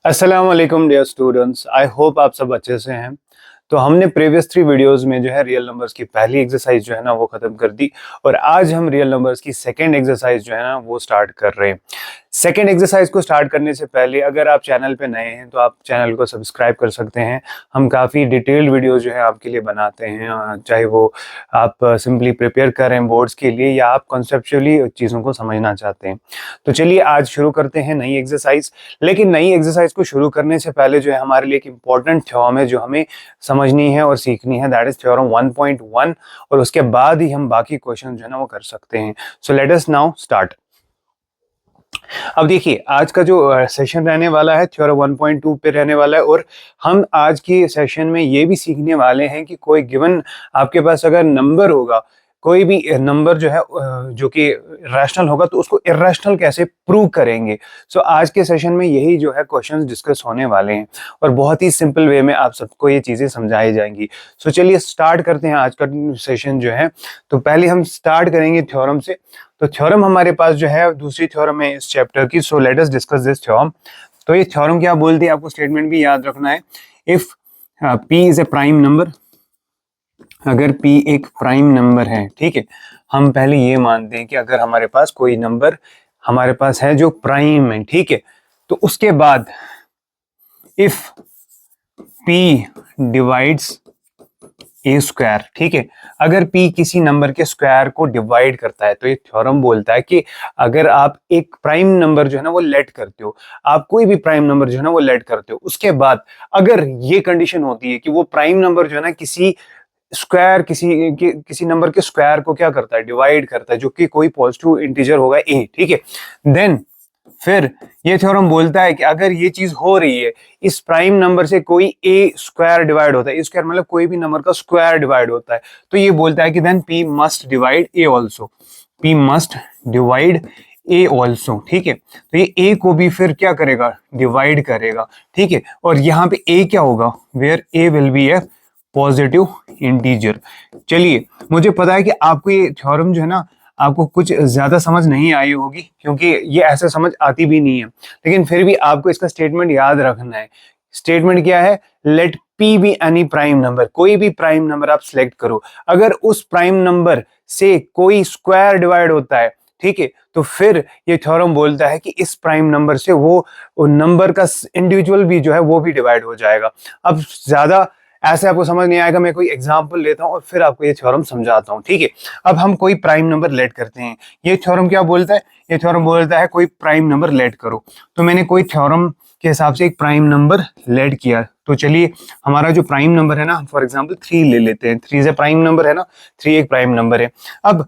अस्सलाम वालेकुम dear students, I hope आप सब अच्छे से हैं। तो हमने प्रीवियस 3 वीडियोस में जो है रियल नंबर्स की पहली एक्सरसाइज जो है ना वो खत्म कर दी और आज हम रियल नंबर्स की सेकंड एक्सरसाइज जो है ना वो स्टार्ट कर रहे हैं। सेकंड एक्सरसाइज को स्टार्ट करने से पहले अगर आप चैनल पे नए हैं तो आप चैनल को सब्सक्राइब कर सकते हैं। हम काफ़ी डिटेल्ड वीडियोस जो है आपके लिए बनाते हैं, चाहे वो आप सिंपली प्रिपेयर कर रहे हैं बोर्ड्स के लिए या आप कॉन्सेप्चुअली चीज़ों को समझना चाहते हैं। तो चलिए आज शुरू करते हैं नई एक्सरसाइज। लेकिन नई एक्सरसाइज को शुरू करने से पहले जो है हमारे लिए एक इम्पॉर्टेंट थ्योरम है जो हमें समझनी है और सीखनी है, दैट इज थ्योरम 1.1 और उसके बाद ही हम बाकी क्वेश्चन जो है ना वो कर सकते हैं। सो लेट अस नाउ स्टार्ट। अब देखिए आज का जो सेशन रहने वाला है थ्योरम 1.2 पे रहने वाला है और हम आज की सेशन में ये भी सीखने वाले हैं कि कोई गिवन आपके पास अगर नंबर होगा, कोई भी नंबर जो है जो कि रैशनल होगा तो उसको इर्रेशनल कैसे प्रूव करेंगे। सो आज के सेशन में यही जो है क्वेश्चंस डिस्कस होने वाले हैं और बहुत ही सिंपल वे में आप सबको ये चीज़ें समझाई जाएंगी। सो चलिए स्टार्ट करते हैं आज का सेशन जो है। तो पहले हम स्टार्ट करेंगे थ्योरम से। तो थ्योरम हमारे पास जो है दूसरी थ्योरम है इस चैप्टर की। सो let us discuss this theorem. तो ये थ्योरम क्या बोलती है, आपको स्टेटमेंट भी याद रखना है। If P is a prime number, अगर P एक प्राइम नंबर है, ठीक है, हम पहले ये मानते हैं कि अगर हमारे पास कोई नंबर हमारे पास है जो प्राइम है, ठीक है, तो उसके बाद if P divides a square, ठीक है, अगर P किसी नंबर के स्क्वायर को डिवाइड करता है तो ये थ्योरम बोलता है कि अगर आप एक प्राइम नंबर जो है ना वो लेट करते हो, आप कोई भी प्राइम नंबर जो है ना वो लेट करते हो, उसके बाद अगर ये कंडीशन होती है कि वो प्राइम नंबर जो है ना किसी स्क्वायर किसी नंबर के स्क्वायर को क्या करता है, डिवाइड करता है, जो कि कोई पॉजिटिव इंटीजर होगा ए, ठीक है, देन फिर ये थ्योरम बोलता है कि अगर ये चीज हो रही है, इस प्राइम नंबर से कोई ए स्क्वायर डिवाइड होता है, ए स्क्वायर मतलब कोई भी नंबर का स्क्वायर डिवाइड होता है, तो ये बोलता है कि देन पी मस्ट डिवाइड ए ऑल्सो, पी मस्ट डिवाइड ए ऑल्सो, ठीक है। तो ये ए को भी फिर क्या करेगा, डिवाइड करेगा, ठीक है। और यहाँ पे ए क्या होगा, where a will be a positive integer. चलिए, मुझे पता है कि आपको ये थ्योरम जो है ना आपको कुछ ज्यादा समझ नहीं आई होगी क्योंकि ये ऐसा समझ आती भी नहीं है, लेकिन फिर भी आपको इसका स्टेटमेंट याद रखना है। स्टेटमेंट क्या है, let p be any prime number, कोई भी प्राइम नंबर आप सिलेक्ट करो, अगर उस प्राइम नंबर से कोई स्क्वायर डिवाइड होता है, ठीक है, तो फिर ये थ्योरम बोलता है कि इस प्राइम नंबर से वो नंबर का इंडिविजुअल भी जो है वो भी डिवाइड हो जाएगा। अब ज्यादा ऐसे आपको समझ नहीं आएगा, मैं कोई एग्जांपल लेता हूं और फिर आपको ये थ्योरम समझाता हूं, ठीक है। अब हम कोई प्राइम नंबर लेट करते हैं, ये थ्योरम क्या बोलता है, ये थ्योरम बोलता है कोई प्राइम नंबर लेट करो। तो मैंने कोई थ्योरम के हिसाब से एक प्राइम नंबर लेट किया, तो चलिए हमारा जो प्राइम नंबर है ना, फॉर एग्जाम्पल 3 ले लेते हैं, 3 से प्राइम नंबर है ना, 3 एक प्राइम नंबर है। अब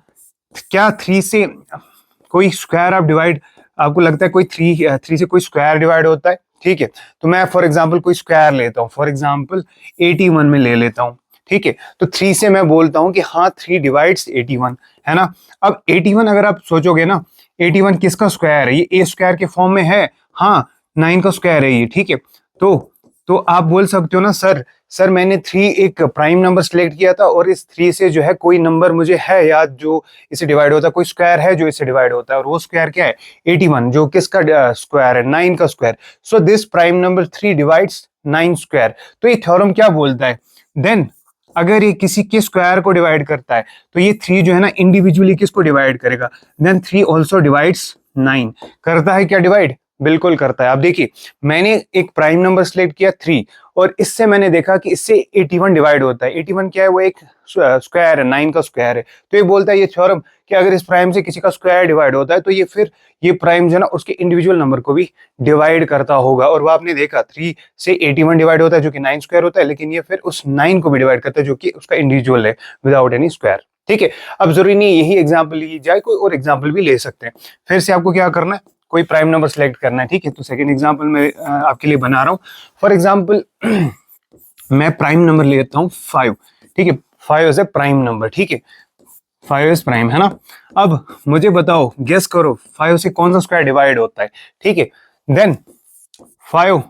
क्या 3 से कोई स्क्वायर आप डिवाइड, आपको लगता है कोई 3 से कोई स्क्वायर डिवाइड होता है, ठीक है। तो मैं फॉर एग्जांपल कोई स्क्वायर लेता हूँ, फॉर एग्जांपल 81 में ले लेता हूँ, ठीक है। तो 3 से मैं बोलता हूँ कि हाँ 3 डिवाइड्स 81, है ना। अब 81 अगर आप सोचोगे ना, 81 किसका स्क्वायर है, ये ए स्क्वायर के फॉर्म में है, हाँ 9 का स्क्वायर है ये, ठीक है। तो आप बोल सकते हो ना, सर मैंने 3 एक प्राइम नंबर सिलेक्ट किया था और इस 3 से जो है कोई नंबर मुझे है याद जो इससे डिवाइड होता है, कोई स्क्वायर है जो इससे डिवाइड होता है, और वो स्क्वायर क्या है, 81, जो किसका स्क्वायर है, 9 का square. So this prime number 3 divides 9 square. तो ये थ्योरम क्या बोलता है, देन अगर ये किसी के स्क्वायर को डिवाइड करता है तो ये 3 जो है ना इंडिविजुअली किसको डिवाइड करेगा, देन 3 ऑल्सो डिवाइड्स 9। करता है क्या डिवाइड, बिल्कुल करता है। आप देखिए मैंने एक प्राइम नंबर सिलेक्ट किया 3 और इससे मैंने देखा कि इससे 81 डिवाइड होता है। 81 क्या है, वो एक स्क्वायर है, 9 का स्क्वायर है। तो ये बोलता है ये थ्योरम कि अगर इस प्राइम से किसी का स्क्वायर डिवाइड होता है तो ये फिर ये प्राइम जो है ना उसके इंडिविजुअल नंबर को भी डिवाइड करता होगा। और वो आपने देखा 3 से 81 डिवाइड होता है जो कि 9 स्क्वायर होता है, लेकिन ये फिर उस 9 को भी डिवाइड करता है जो कि उसका इंडिविजुअल है विदाउट एनी स्क्वायर, ठीक है। अब जरूरी नहीं यही एग्जाम्पल ली जाए, कोई और एग्जाम्पल भी ले सकते हैं। फिर से आपको क्या करना है, कोई प्राइम नंबर सेलेक्ट करना है, ठीक है। तो सेकंड एग्जांपल मैं आपके लिए बना रहा हूं। फॉर एग्जांपल मैं प्राइम नंबर लेता हूं 5, ठीक है। 5 इज ए प्राइम नंबर, ठीक है, 5 इज प्राइम, है ना। अब मुझे बताओ, गेस करो 5 से कौन सा स्क्वायर डिवाइड होता है, ठीक है। देन 5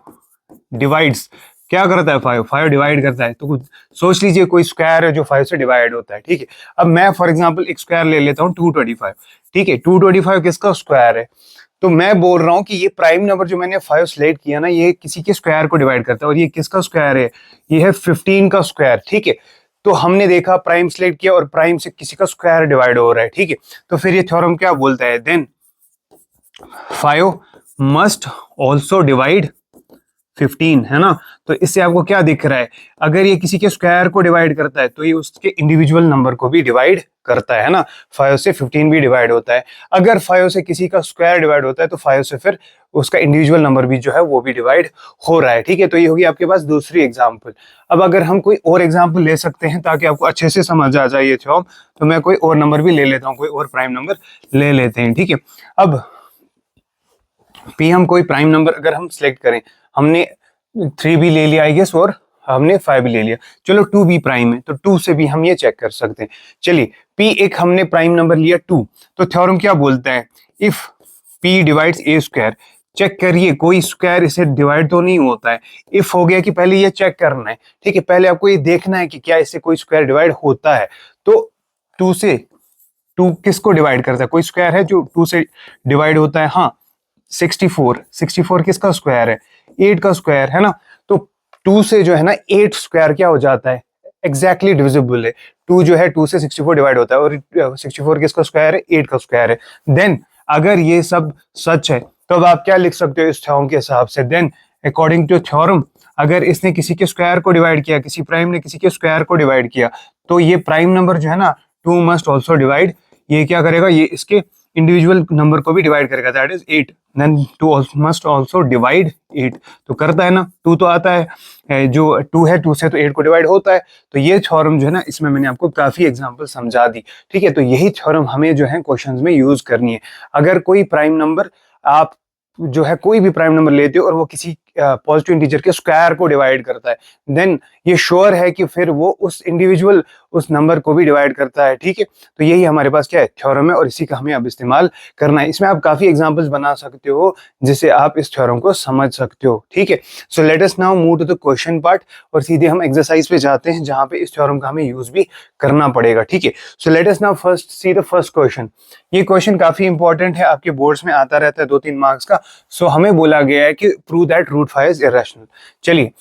डिवाइड्स, क्या करता है, 5 डिवाइड करता है, तो कुछ सोच लीजिए कोई स्क्वायर है जो 5 से डिवाइड होता है, ठीक है। अब मैं फॉर एग्जांपल एक स्क्वायर ले लेता हूं 225, ठीक है। 225 किसका स्क्वायर है, तो मैं बोल रहा हूँ कि ये प्राइम नंबर जो मैंने 5 सिलेक्ट किया ना, ये किसी के स्क्वायर को डिवाइड करता है, और ये किसका स्क्वायर है, ये है 15 का स्क्वायर, ठीक है। तो हमने देखा प्राइम सिलेक्ट किया और प्राइम से किसी का स्क्वायर डिवाइड हो रहा है, ठीक है। तो फिर ये थ्योरम क्या बोलता है, देन 5 मस्ट ऑल्सो डिवाइड 15, है ना। तो इससे आपको क्या दिख रहा है, अगर ये किसी के स्क्वायर को डिवाइड करता है तो ये उसके इंडिविजुअल नंबर को भी डिवाइड करता है ना। 5 से 15 भी डिवाइड होता है। अगर 5 से किसी का स्क्वायर डिवाइड होता है तो 5 से फिर उसका इंडिविजुअल नंबर भी जो है वो भी डिवाइड हो रहा है, ठीक है। तो ये होगी आपके पास दूसरी एग्जाम्पल। अब अगर हम कोई और एग्जाम्पल ले सकते हैं ताकि आपको अच्छे से समझ आ जाए ये थ्योरम, तो मैं कोई और नंबर भी ले लेता हूँ, कोई और प्राइम नंबर ले लेते हैं, ठीक है। अब पी हम कोई प्राइम नंबर अगर हम सिलेक्ट करें, हमने 3 भी ले लिया आई गेस, और हमने 5 भी ले लिया, चलो 2 भी प्राइम है, तो 2 से भी हम ये चेक कर सकते हैं। चलिए पी एक हमने प्राइम नंबर लिया 2, तो थ्योरम क्या बोलता है, if p divides a square, check करिए कोई स्क्वायर इसे डिवाइड तो नहीं होता है। इफ हो गया कि पहले ये चेक करना है, ठीक है, पहले आपको ये देखना है कि क्या इससे कोई स्क्वायर डिवाइड होता है। तो 2 से 2 किसको डिवाइड करता है, कोई स्क्वायर है जो 2 से डिवाइड होता है, हाँ 64 किसका स्क्वायर है, 8 का स्क्वायर, है ना। तो 2 से जो है ना 8 स्क्वायर क्या हो जाता है, एग्जैक्टली डिविजिबल है। 2 जो है 2 से 64 डिवाइड होता है, और 64 किसका स्क्वायर है, 8 का स्क्वायर है। देन अगर ये सब सच है तो अब आप क्या लिख सकते हो इस थ्योरम के हिसाब से, देन अकॉर्डिंग टू थ्योरम, अगर इसने किसी के स्क्वायर को डिवाइड किया, किसी प्राइम ने किसी के स्क्वायर को डिवाइड किया, तो ये प्राइम नंबर जो है ना 2 मस्ट ऑल्सो डिवाइड, ये क्या करेगा, ये इसके इंडिविजुअल नंबर को भी डिवाइड करेगा, that is 8, then 2 must also divide 8, तो करता है ना, 2 तो आता है, जो 2 है 2 से तो 8 को डिवाइड होता है। तो ये थ्योरम जो है ना, इसमें मैंने आपको काफी एग्जांपल समझा दी, ठीक है। तो यही थ्योरम हमें जो है क्वेश्चंस में यूज करनी है। अगर कोई प्राइम नंबर आप जो है कोई भी प्राइम नंबर लेते हो और वो किसी पॉजिटिव इंटीजर के स्क्वायर को डिवाइड करता है, देन ये श्योर है कि फिर वो उस इंडिविजुअल उस नंबर को भी डिवाइड करता है, ठीक है। तो यही हमारे पास क्या है, थ्योरम है, और इसी का हमें अब इस्तेमाल करना है। इसमें आप काफी एग्जांपल्स बना सकते हो जिससे आप इस थ्योरम को समझ सकते हो, ठीक है। So let us now move to the question part, और सीधे हम एक्सरसाइज पे जाते हैं जहां पे इस थ्योरम का हमें यूज भी करना पड़ेगा, ठीक है। So let us now first see the first question. ये क्वेश्चन काफी इंपॉर्टेंट है, आपके बोर्ड्स में आता रहता है 2-3 मार्क्स का। सो हमें बोला गया है कि prove that root 5 is irrational. चलिए,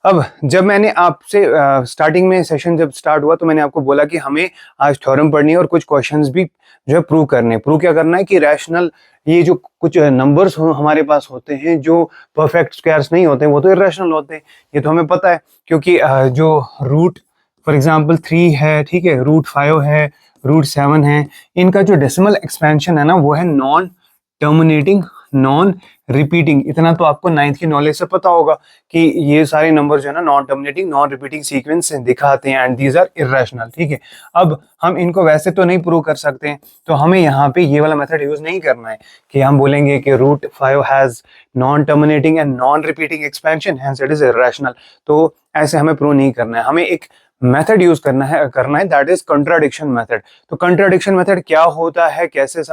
अब जब मैंने आपसे स्टार्टिंग में सेशन जब स्टार्ट हुआ तो मैंने आपको बोला कि हमें आज थ्योरम पढ़नी है और कुछ क्वेश्चंस भी जो है प्रूव करने हैं। प्रूव क्या करना है कि रैशनल, ये जो कुछ नंबर्स हमारे पास होते हैं जो परफेक्ट स्क्वायर्स नहीं होते हैं, वो तो इरेशनल होते हैं, ये तो हमें पता है। क्योंकि जो रूट फॉर एग्जांपल 3 है, ठीक है, रूट 5 है, रूट 7 है, इनका जो डेसिमल एक्सपेंशन है ना वो है नॉन टर्मिनेटिंग, नॉन रिपीटिंग। इतना तो आपको 9th की नॉलेज से पता होगा कि ये सारे नंबर जो है ना non terminating, non repeating sequence से दिखाते हैं, एंड दीज आर इरेशनल, ठीक है। अब हम इनको वैसे तो नहीं प्रूव कर सकते हैं, तो हमें यहाँ पे ये वाला मेथड यूज नहीं करना है कि हम बोलेंगे कि root 5 has non terminating and non repeating expansion, hence it is irrational. तो ऐसे हमें प्रूव नहीं करना है, हमें एक मेथड यूज करना है दैट इज कंट्राडिक्शन मेथड। तो कंट्राडिक्शन मेथड क्या होता है, कैसे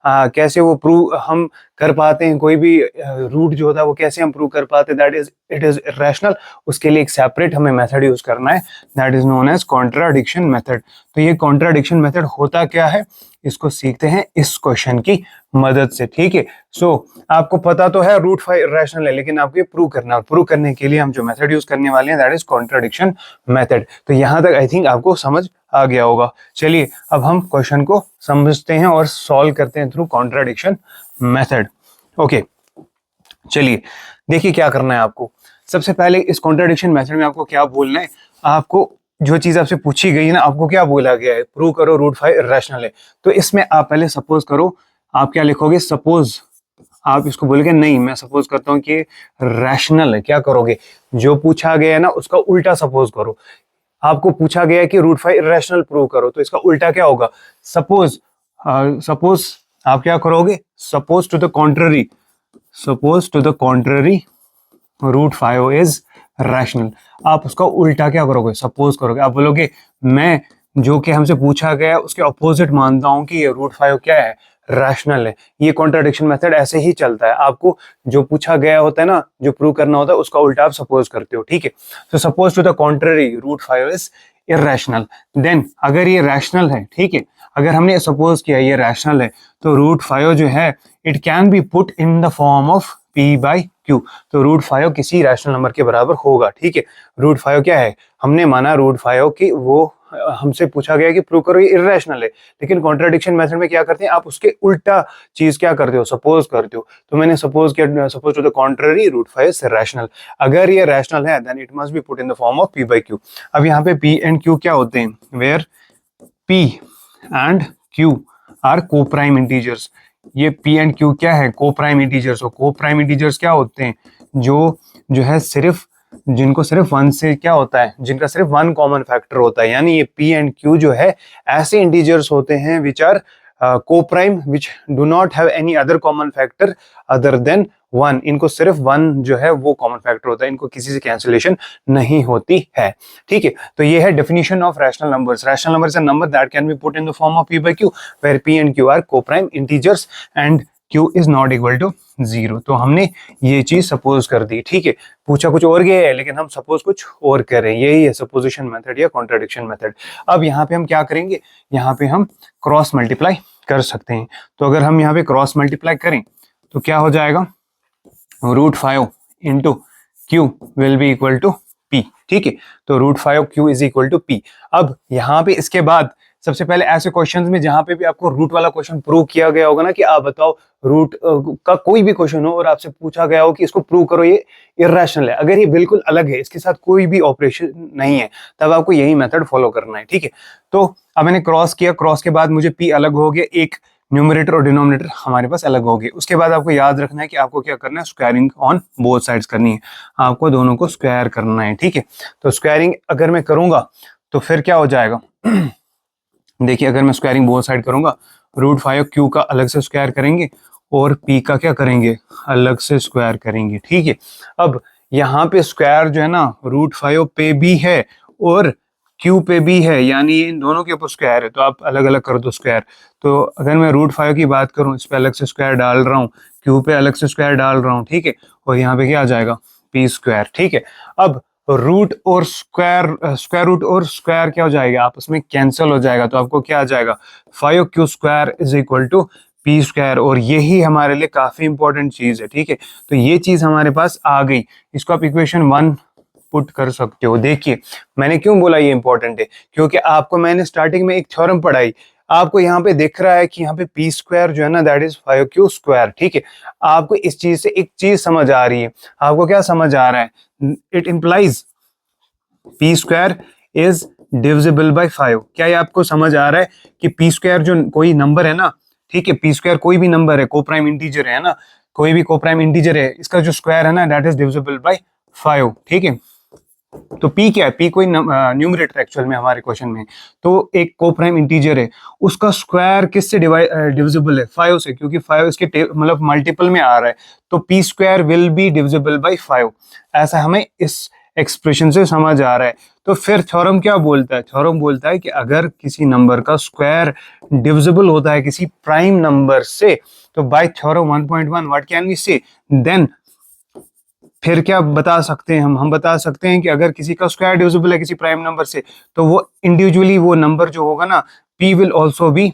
कैसे वो प्रूव हम कर पाते हैं, कोई भी रूट जो होता है वो कैसे हम प्रूव कर पाते हैं that is it is irrational, उसके लिए एक सेपरेट हमें मेथड यूज करना है, that is known as contradiction method. तो ये कॉन्ट्राडिक्शन मेथड होता क्या है, इसको सीखते हैं इस क्वेश्चन की मदद से, ठीक है। सो आपको पता तो है रूट 5 इरेशनल है, लेकिन आपको ये प्रूव करना है, प्रूव करने के लिए हम जो मेथड यूज करने वाले हैं दैट इज कॉन्ट्राडिक्शन मेथड। तो यहां तक आई थिंक आपको समझ आ गया होगा। चलिए अब हम क्वेश्चन को समझते हैं और सॉल्व करते हैं थ्रू कॉन्ट्राडिक्शन मेथड। ओके, चलिए देखिए क्या करना है आपको। सबसे पहले इस कॉन्ट्राडिक्शन मेथड में आपको क्या बोलना है, आपको जो चीज आपसे पूछी गई है ना, आपको क्या बोला गया है, प्रूव करो रूट 5 इरेशनल है। तो इसमें आप पहले सपोज करो, आप क्या लिखोगे, सपोज आप इसको बोलोगे नहीं, मैं सपोज करता हूं कि रैशनल है। क्या करोगे, जो पूछा गया है ना उसका उल्टा सपोज करो। आपको पूछा गया है कि रूट 5 इरेशनल प्रूव करो, तो इसका उल्टा क्या होगा, सपोज आप क्या करोगे, suppose to the contrary root 5 is rational. आप उसका उल्टा क्या करोगे, सपोज करोगे, आप बोलोगे मैं जो कि हमसे पूछा गया है उसके अपोजिट मानता हूं कि ये रूट 5 क्या है, रैशनल है। ये कॉन्ट्राडिक्शन मेथड ऐसे ही चलता है, आपको जो पूछा गया होता है ना, जो प्रूव करना होता है उसका उल्टा आप सपोज करते हो, ठीक है। तो suppose to the contrary root 5 is irrational, then अगर ये रैशनल है, ठीक है, अगर हमने सपोज किया ये रैशनल है तो रूट 5 जो है it can be put in the form of p by q। तो रूट 5 किसी रैशनल नंबर के बराबर होगा, ठीक है। रूट 5 क्या है, हमने माना रूट 5 की वो हमसे पूछा गया कि प्रूव करो ये इर्रेशनल है, लेकिन कॉन्ट्राडिक्शन मेथड में क्या करते हैं, आप उसके उल्टा चीज क्या करते हो, सपोज करते हो। तो मैंने सपोज किया, suppose to the contrary root 5 is rational. अगर ये रैशनल है then it must be put in the form of p by q। अब यहाँ पे p एंड q क्या होते हैं, where p and q are coprime integers. ये p एंड q क्या है, को प्राइम इंटीजर्स। और को प्राइम इंटीजर्स क्या होते हैं, जो है सिर्फ जिनको सिर्फ वन से क्या होता है, जिनका सिर्फ वन कॉमन फैक्टर होता है। यानी ये p एंड q जो है ऐसे इंटीजर्स होते हैं विच आर को prime which do not have any other common factor other than one. इनको सिर्फ वन जो है वो कॉमन फैक्टर होता है, इनको किसी से कैंसिलेशन नहीं होती है, ठीक है। तो ये है definition of rational numbers. Rational number is a number that can be put in the form of p by q where p and q are coprime integers and q is not equal to 0। तो हमने ये चीज suppose कर दी, ठीक है। पूछा कुछ और गया है लेकिन हम सपोज कुछ और कर रहे हैं, यही है सपोजिशन मेथड या कॉन्ट्राडिक्शन मेथड। अब यहाँ पे हम क्या करेंगे, यहाँ पे हम क्रॉस मल्टीप्लाई कर सकते हैं। तो अगर हम यहाँ पे क्रॉस मल्टीप्लाई करें तो क्या हो जाएगा, root 5 into q will be equal to p, ठीक है। तो root 5 q is equal to p। अब यहाँ पे इसके बाद सबसे पहले ऐसे क्वेश्चंस में जहां पे भी आपको रूट वाला क्वेश्चन प्रूव किया गया होगा ना, कि आप बताओ रूट का कोई भी क्वेश्चन हो और आपसे पूछा गया हो कि इसको प्रूव करो ये इर्रेशनल है, अगर ये बिल्कुल अलग है, इसके साथ कोई भी ऑपरेशन नहीं है, तब आपको यही मेथड फॉलो करना है, ठीक है। तो अब मैंने क्रॉस किया, क्रॉस के बाद मुझे p अलग हो गया, एक न्यूमरेटर और डिनोमिनेटर हमारे पास अलग हो गए। उसके बाद आपको याद रखना है कि आपको क्या करना है, स्क्वायरिंग ऑन बोथ साइड्स करनी है, आपको दोनों को स्क्वायर करना है, ठीक है। तो स्क्वायरिंग अगर मैं करूंगा तो फिर क्या हो जाएगा देखिए, अगर मैं स्क्वायरिंग बोथ साइड करूंगा, रूट 5 q का अलग से स्क्वायर करेंगे और p का क्या करेंगे, अलग से स्क्वायर करेंगे, ठीक है। अब यहाँ पे स्क्वायर जो है ना रूट 5 पे भी है और q पे भी है, यानी इन दोनों के ऊपर स्क्वायर है, तो आप अलग अलग कर दो स्क्वायर। तो अगर मैं रूट 5 की बात करूं, इस पे अलग से स्क्वायर डाल रहा हूँ, q पे अलग से स्क्वायर डाल रहा हूँ, ठीक है। और यहाँ पे क्या आ जाएगा, p स्क्वायर, ठीक है। अब रूट और स्क्वायर रूट और स्क्वायर क्या हो जाएगा, आपस में कैंसिल हो जाएगा, तो आपको क्या आ जाएगा, 5q square is equal to p square. और यही हमारे लिए काफी इंपॉर्टेंट चीज है, ठीक है। तो ये चीज हमारे पास आ गई, इसको आप इक्वेशन 1 पुट कर सकते हो। देखिए मैंने क्यों बोला ये इंपॉर्टेंट है, क्योंकि आपको मैंने स्टार्टिंग में एक थ्योरम पढ़ाई, आपको यहाँ पे दिख रहा है कि यहाँ पे p स्क्वायर जो है ना दैट इज 5q स्क्वायर, ठीक है। आपको इस चीज से एक चीज समझ आ रही है, आपको क्या समझ आ रहा है, it implies p square is divisible by 5। क्या ये आपको समझ आ रहा है कि p स्क्वायर जो कोई नंबर है ना, ठीक है, p स्क्वायर कोई भी नंबर है, को प्राइम इंटीजर है ना, कोई भी को प्राइम इंटीजर है, इसका जो स्क्वायर है ना दैट इज डिविजिबल बाय 5, ठीक है। तो p क्या है, p कोई न्यूमरेटर एक्चुअल में हमारे क्वेश्चन में, तो एक को प्राइम इंटीजर है, उसका स्क्वायर किससे डिविजिबल है, 5 से, क्योंकि 5 इसके मतलब मल्टीपल में आ रहा है, तो p square will be divisible by 5। ऐसा हमें इस एक्सप्रेशन से समझ आ रहा है। तो फिर थ्योरम क्या बोलता है, थ्योरम बोलता है कि अगर किसी नंबर का स्क्वायर डिविजिबल होता है किसी प्राइम नंबर से, तो by theorem 1.1 what can we say, then फिर क्या बता सकते हैं हम बता सकते हैं कि अगर किसी का स्क्वायर डिविजिबल है किसी प्राइम नंबर से, तो वो इंडिविजुअली वो नंबर जो होगा ना, p will also be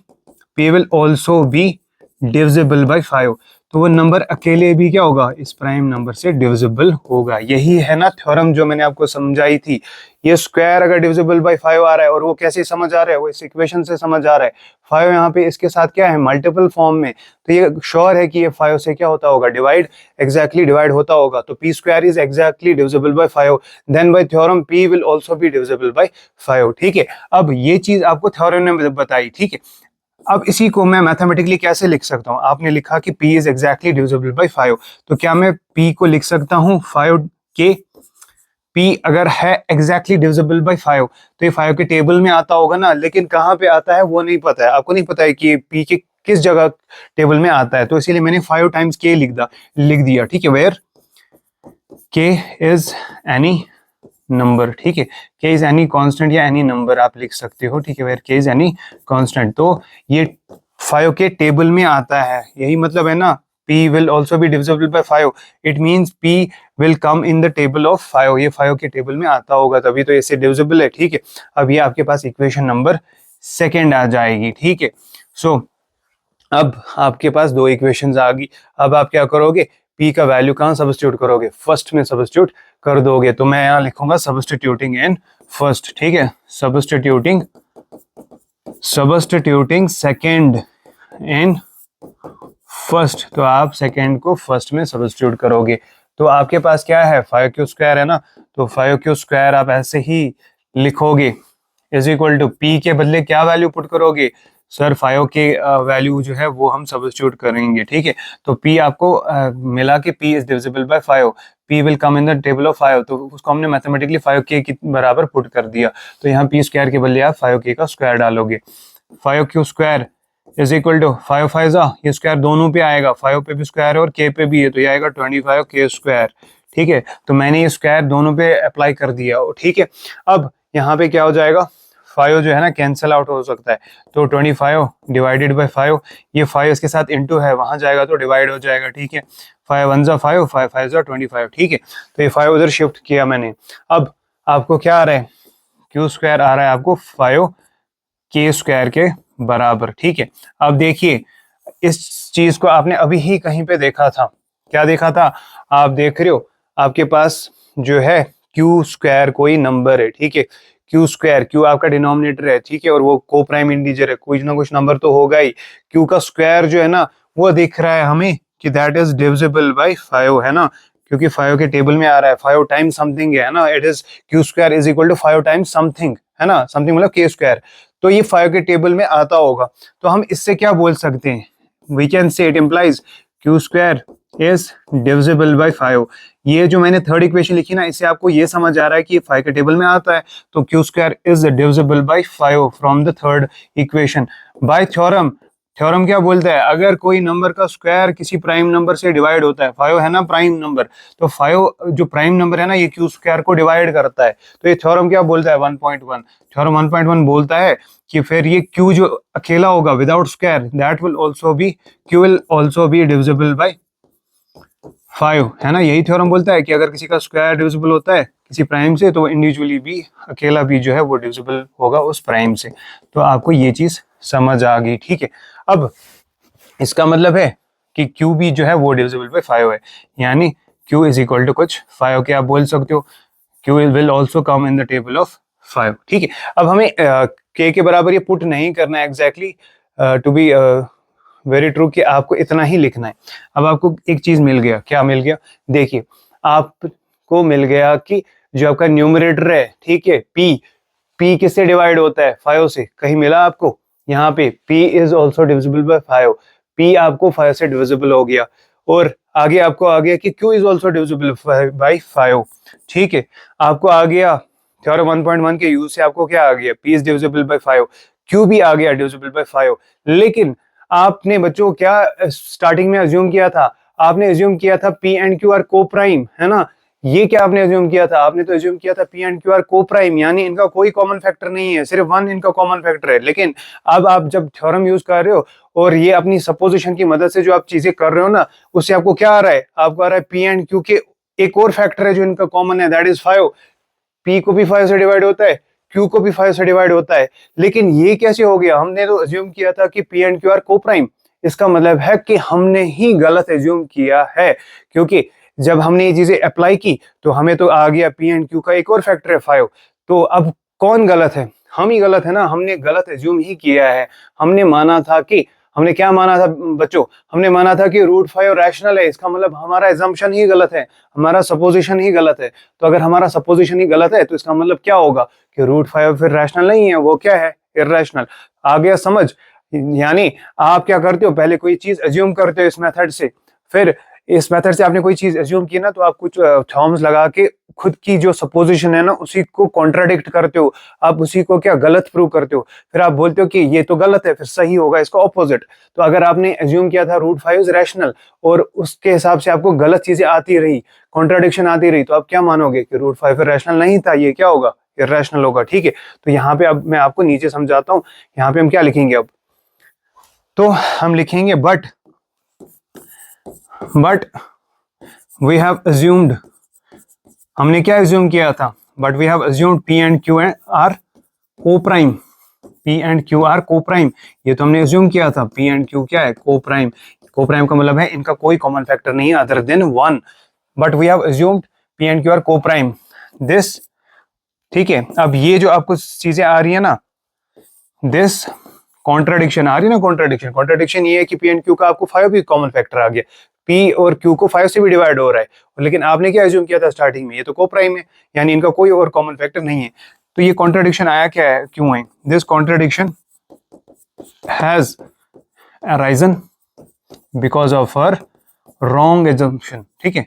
divisible by 5। तो वो नंबर अकेले भी क्या होगा, इस प्राइम नंबर से डिविजिबल होगा। यही है ना थ्योरम जो मैंने आपको समझाई थी। ये स्क्वायर अगर डिविजिबल बाय 5 आ रहा है, और वो कैसे समझ आ रहा है, वो इस इक्वेशन से समझ आ रहा है। 5 यहाँ पे इसके साथ क्या है, मल्टीपल फॉर्म में, तो ये श्योर है कि ये 5 से क्या होता होगा, एग्जैक्टली डिवाइड होता होगा। तो p square is exactly divisible by 5, then by theorem p will also be divisible by 5, ठीक है। अब ये चीज आपको थ्योरम ने बताई, ठीक है। अब इसी को मैं मैथमेटिकली कैसे लिख सकता हूँ, आपने लिखा कि p is exactly divisible by 5, तो क्या मैं p को लिख सकता हूँ 5 के, p अगर है एग्जैक्टली डिविजिबल बाय 5 तो ये 5 के टेबल में आता होगा ना, लेकिन कहाँ पे आता है वो नहीं पता है, आपको नहीं पता है कि p के किस जगह टेबल में आता है, तो इसीलिए मैंने 5 टाइम्स k लिख दिया, ठीक है। Where k is any number, ठीक है, k इज एनी कांस्टेंट या एनी नंबर आप लिख सकते हो, ठीक है, where k is any constant. तो ये 5 के टेबल में आता है, यही मतलब है ना, p will also be divisible by 5, it means p will come in the table of 5, ये 5 के टेबल में आता होगा तभी तो इससे डिविजिबल है, ठीक है। अब ये आपके पास इक्वेशन नंबर सेकेंड आ जाएगी, ठीक है। सो अब आपके पास दो इक्वेशंस आ गई। अब आप क्या करोगे, p का वैल्यू कहाँ सब्स्टिट्यूट करोगे, फर्स्ट में सब्स्टिट्यूट कर दोगे। तो मैं यहाँ लिखूंगा सब्स्टिट्यूटिंग इन फर्स्ट, ठीक है, सब्स्टिट्यूटिंग सेकेंड इन फर्स्ट। तो आप सेकेंड को फर्स्ट में सब्स्टिट्यूट करोगे। तो आपके पास क्या है, 5q² है ना, तो 5q² आप ऐसे ही लिखोगे इज इक्वल टू p के बदले क्या वैल्यू पुट करोगे सर, 5 के वैल्यू जो है वो हम सब्स्टिट्यूट करेंगे, ठीक है। तो p आपको मिला कि p is divisible by 5, p will come in the table of 5, तो उसको हमने मैथमेटिकली 5k के बराबर पुट कर दिया। तो यहाँ p² के बदले आप 5k का स्क्वायर डालोगे। 5q² इज इक्वल टू 5 5 ये स्क्वायर दोनों पे आएगा, 5 पे भी स्क्वायर है और k पे भी है, तो ये आएगा 25k², ठीक है। तो मैंने ये स्क्वायर दोनों पे अप्लाई कर दिया, ठीक है। अब यहाँ पे क्या हो जाएगा, 5 जो है ना कैंसिल आउट हो सकता है, तो 25 डिवाइडेड बाय 5, ये 5 इसके साथ इंटू है, वहां जाएगा तो डिवाइड हो जाएगा, ठीक है। 5 1 जा 5, 5 5 जा 25, ठीक है। तो ये 5 उधर शिफ्ट किया मैंने। अब आपको क्या आ रहा है, q² आ रहा है आपको 5k² के बराबर, ठीक है। अब देखिए इस चीज को आपने अभी ही कहीं पे देखा था, क्या देखा था, आप देख रहे हो आपके पास जो है q² कोई नंबर है, ठीक है। q² q आपका डिनोमिनेटर है, ठीक है, और वो को प्राइम इंटीजर है, कुछ ना कुछ नंबर तो होगा ही। q का स्क्वायर जो है ना वो दिख रहा है हमें कि दैट इज डिविजिबल बाय 5, है ना, क्योंकि 5 के टेबल में आ रहा है 5 टाइम्स समथिंग है ना, it is q² is equal to 5 times something, है ना, समथिंग मतलब k²। तो ये 5 के टेबल में आता होगा। तो हम इससे क्या बोल सकते हैं, we can say it implies q² is divisible by 5। ये जो मैंने थर्ड इक्वेशन लिखी ना, इससे आपको ये समझ आ रहा है कि 5 के टेबल में आता है, तो q² is divisible by 5 from the third equation. Bye theorem, theorem क्या बोलता है, अगर कोई नंबर का स्क्वायर किसी प्राइम नंबर से डिवाइड होता है, 5 है ना प्राइम नंबर, तो 5 जो प्राइम नंबर है ना ये q² को डिवाइड करता है। तो ये थ्योरम क्या बोलता है, 1.1, थ्योरम 1.1 बोलता है कि फिर ये q जो अकेला होगा without square, that will also B, q will also be divisible by 5, है ना। यही थ्योरम बोलता है कि अगर किसी का स्क्वायर डिविजिबल होता है किसी प्राइम से, तो इंडिविजुअली भी, अकेला भी जो है वो डिविजिबल होगा उस प्राइम से। तो आपको ये चीज समझ आ गई, ठीक है। अब इसका मतलब है कि q भी जो है वो डिविजिबल बाय 5 है, यानी q इज इक्वल टू कुछ 5 के आप बोल सकते हो, q will also come in the table of 5, ठीक है। अब हमें k के बराबर ये पुट नहीं करना है exactly, to be very true कि आपको इतना ही लिखना है। अब आपको एक चीज मिल गया, क्या मिल गया, देखिए आपको मिल गया कि जो आपका न्यूमरेटर है, ठीक है, p किससे डिवाइड होता है, 5 से, कहीं मिला आपको, यहाँ पे p is also divisible by 5, p आपको 5 से डिविजिबल हो गया, और आगे आपको आ गया कि q is also divisible by 5, ठीक है। आपको आ गया थ्योरम 1.1 के यूज से आपको क्या आ गया, p is divisible by 5, q भी आ गया डिविजिबल बाय 5। लेकिन आपने बच्चों क्या स्टार्टिंग में अज्यूम किया था, आपने अज्यूम किया था p एंड q आर को प्राइम, है ना। ये क्या आपने अज्यूम किया था, आपने तो अज्यूम किया था p एंड q आर को प्राइम, यानी इनका कोई कॉमन फैक्टर नहीं है, सिर्फ 1 इनका कॉमन फैक्टर है। लेकिन अब आप जब थ्योरम यूज कर रहे हो और ये अपनी सपोजिशन की मदद से जो आप चीजें कर रहे हो ना, उससे आपको क्या आ रहा है, आपको आ रहा है p एंड q के एक और फैक्टर है जो इनका कॉमन है, दैट इज 5। p को भी 5 से डिवाइड होता है, q को भी 5 से डिवाइड होता है। लेकिन ये कैसे हो गया, हमने तो अज्यूम किया था कि p एंड q आर को प्राइम। इसका मतलब है कि हमने ही गलत अज्यूम किया है, क्योंकि जब हमने ये चीजें अप्लाई की तो हमें तो आ गया p एंड q का एक और फैक्टर है 5। तो अब कौन गलत है, हम ही गलत है ना, हमने गलत अज्यूम ही किया है। हमने माना था कि, हमने क्या माना था बच्चों, हमने माना था कि √5 रैशनल है, इसका मतलब हमारा एजम्पशन ही गलत है, हमारा सपोजिशन ही गलत है। तो अगर हमारा सपोजिशन ही गलत है तो इसका मतलब क्या होगा कि √5 फिर रैशनल नहीं है, वो क्या है, इर्रेशनल। आ गया समझ, यानी आप क्या करते हो, पहले कोई चीज अज्यूम करते हो इस मेथड से, फिर इस मेथड से आपने कोई चीज अज्यूम की ना, तो आप कुछ थॉर्म्स लगा के खुद की जो सपोजिशन है ना उसी को कॉन्ट्राडिक्ट करते हो, आप उसी को क्या गलत प्रूव करते हो, फिर आप बोलते हो कि ये तो गलत है, फिर सही होगा इसका ऑपोजिट। तो अगर आपने अज्यूम किया था √5 रैशनल और उसके हिसाब से आपको गलत चीजें आती रही, कॉन्ट्राडिक्शन आती रही, तो आप क्या मानोगे कि √5 रैशनल नहीं था, ये क्या होगा, इर्रेशनल होगा, ठीक है। तो यहाँ पे अब मैं आपको नीचे समझाता हूँ, यहाँ पे हम क्या लिखेंगे, अब तो हम लिखेंगे बट वी हैव अज्यूम्ड, हमने क्या अज्यूम किया था, but we have assumed p and q are coprime, P and Q are coprime, ये तो हमने एज्यूम किया था। P एंड Q क्या है, को प्राइम। को प्राइम का मतलब है इनका कोई कॉमन फैक्टर नहीं है other than 1, but we have assumed P and Q are coprime this, ठीक है। अब ये जो आपको चीजें आ रही है ना, दिस कॉन्ट्राडिक्शन आ रही है ना, कॉन्ट्राडिक्शन ये है कि P एंड Q का आपको 5 भी कॉमन फैक्टर आ गया, P और Q को 5 से भी डिवाइड हो रहा है, लेकिन आपने क्या एज्यूम किया था स्टार्टिंग में, ये तो को प्राइम है, यानी इनका कोई और कॉमन फैक्टर नहीं है। तो ये कॉन्ट्राडिक्शन आया क्या है, क्यों है, this contradiction has arisen because of our wrong assumption, ठीक है।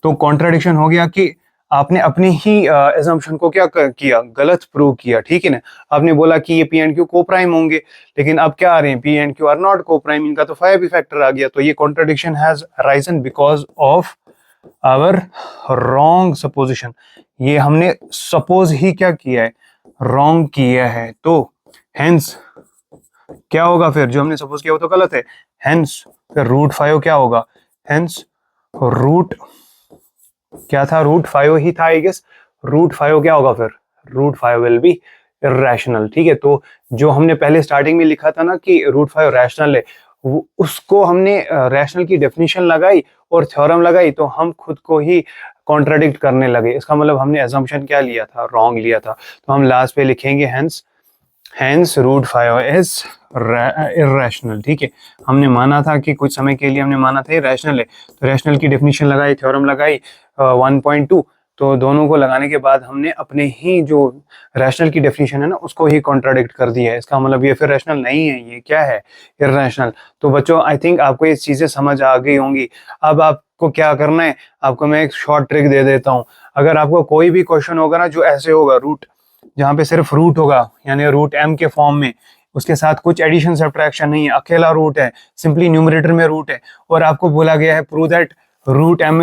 तो कॉन्ट्राडिक्शन हो गया कि आपने अपने ही एजम्पशन को क्या किया, गलत प्रूव किया, ठीक है ना। आपने बोला कि ये P and Q coprime होंगे, लेकिन अब क्या आ रहे हैं, P and Q are not coprime, इनका तो 5 भी फैक्टर आ गया। तो ये contradiction has arisen because of our wrong supposition, ये हमने सपोज ही क्या किया है, रॉन्ग किया है। तो हेंस क्या होगा फिर, जो हमने सपोज किया वो तो गलत है, हेंस फिर रूट 5 क्या होगा, हेंस रूट क्या था, रूट 5 ही था आई गेस, रूट 5 क्या होगा फिर, रूट 5 विल बी इर्रेशनल, ठीक है। तो जो हमने पहले स्टार्टिंग में लिखा था ना कि रूट 5 रैशनल है, उसको हमने रैशनल की डेफिनेशन लगाई और थ्योरम लगाई, तो हम खुद को ही कॉन्ट्राडिक्ट करने लगे। इसका मतलब हमने अजम्पशन क्या लिया था, रॉन्ग लिया था। तो हम लास्ट पे लिखेंगे हेंस रूट 5 इज इर्रेशनल, ठीक है। हमने माना था कि कुछ समय के लिए हमने माना था ये रैशनल है, तो रैशनल की डेफिनेशन लगाई, थ्योरम लगाई 1.2, तो दोनों को लगाने के बाद हमने अपने ही जो रैशनल की डेफिनेशन है ना उसको ही कॉन्ट्राडिक्ट कर दिया है। इसका मतलब ये फिर रैशनल नहीं है, ये क्या है, इर्रेशनल। तो बच्चों आई थिंक आपको ये चीजें समझ आ गई होंगी। अब आपको क्या करना है, आपको मैं एक शॉर्ट ट्रिक दे देता हूँ। अगर आपको कोई भी क्वेश्चन होगा ना जो ऐसे होगा, रूट जहाँ पे सिर्फ रूट होगा, यानी रूट m के फॉर्म में, उसके साथ कुछ एडिशन सब्ट्रैक्शन नहीं है, अकेला रूट है, सिंपली न्यूमरेटर में रूट है, और आपको बोला गया है prove that root m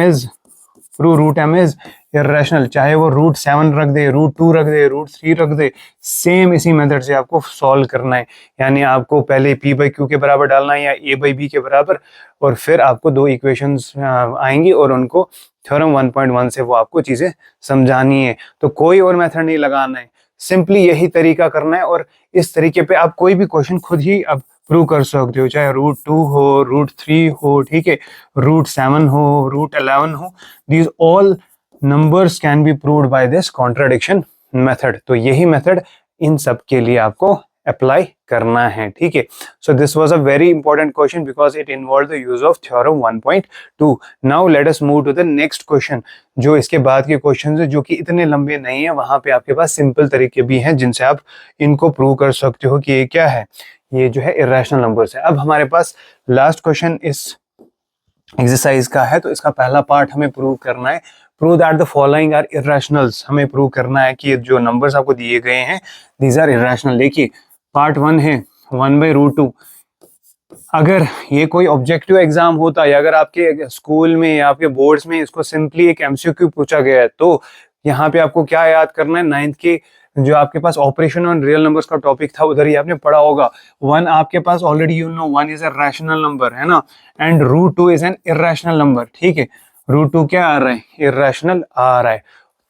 is irrational, चाहे वो रूट 7 रख दे, रूट 2 रख दे, रूट 3 रख दे, सेम इसी मेथड से आपको सॉल्व करना है। यानी आपको पहले P बाई Q के बराबर डालना है या A बाई B के बराबर, और फिर आपको दो इक्वेशंस आएंगी और उनको थ्योरम 1.1 से वो आपको चीजें समझानी है। तो कोई और मेथड नहीं लगाना है, सिंपली यही तरीका करना है, और इस तरीके पे आप कोई भी क्वेश्चन खुद ही अब प्रूव कर सकते हो, चाहे रूट 2 हो, रूट 3 हो, ठीक है, रूट 7 हो, रूट 11 हो, these all numbers can be proved by this contradiction method. तो यही मेथड इन सब के लिए आपको अप्लाई करना है, ठीक है। So this was a very important question because it involve the use of theorem 1.2। Now let us move to the next question. जो इसके बाद के क्वेश्चन है जो कि इतने लंबे नहीं है, वहां पे आपके पास सिंपल तरीके भी हैं जिनसे आप इनको प्रूव कर सकते हो कि ये क्या है, ये जो है इरेशनल नंबर्स है। अब हमारे पास लास्ट क्वेश्चन इस एक्सरसाइज का है, तो इसका पहला पार्ट हमें प्रूव करना है, prove that the following are irrationals. हमें प्रूव करना है कि जो नंबर्स आपको दिए गए हैं दीज आर इरेशनल। देखिए पार्ट 1 है 1/√2। अगर ये कोई ऑब्जेक्टिव एग्जाम होता या अगर आपके स्कूल में या आपके बोर्ड्स में इसको सिंपली एक एमसीक्यू पूछा गया है, तो यहाँ पे आपको क्या याद करना है, 9th के जो आपके पास ऑपरेशन ऑन रियल नंबर्स का टॉपिक था उधर ही आपने पढ़ा होगा। 1 आपके पास already you know 1 is a rational number, है ना, and √2 is an irrational number, ठीक है। √2 क्या आ रहा है, इरेशनल आ रहा है।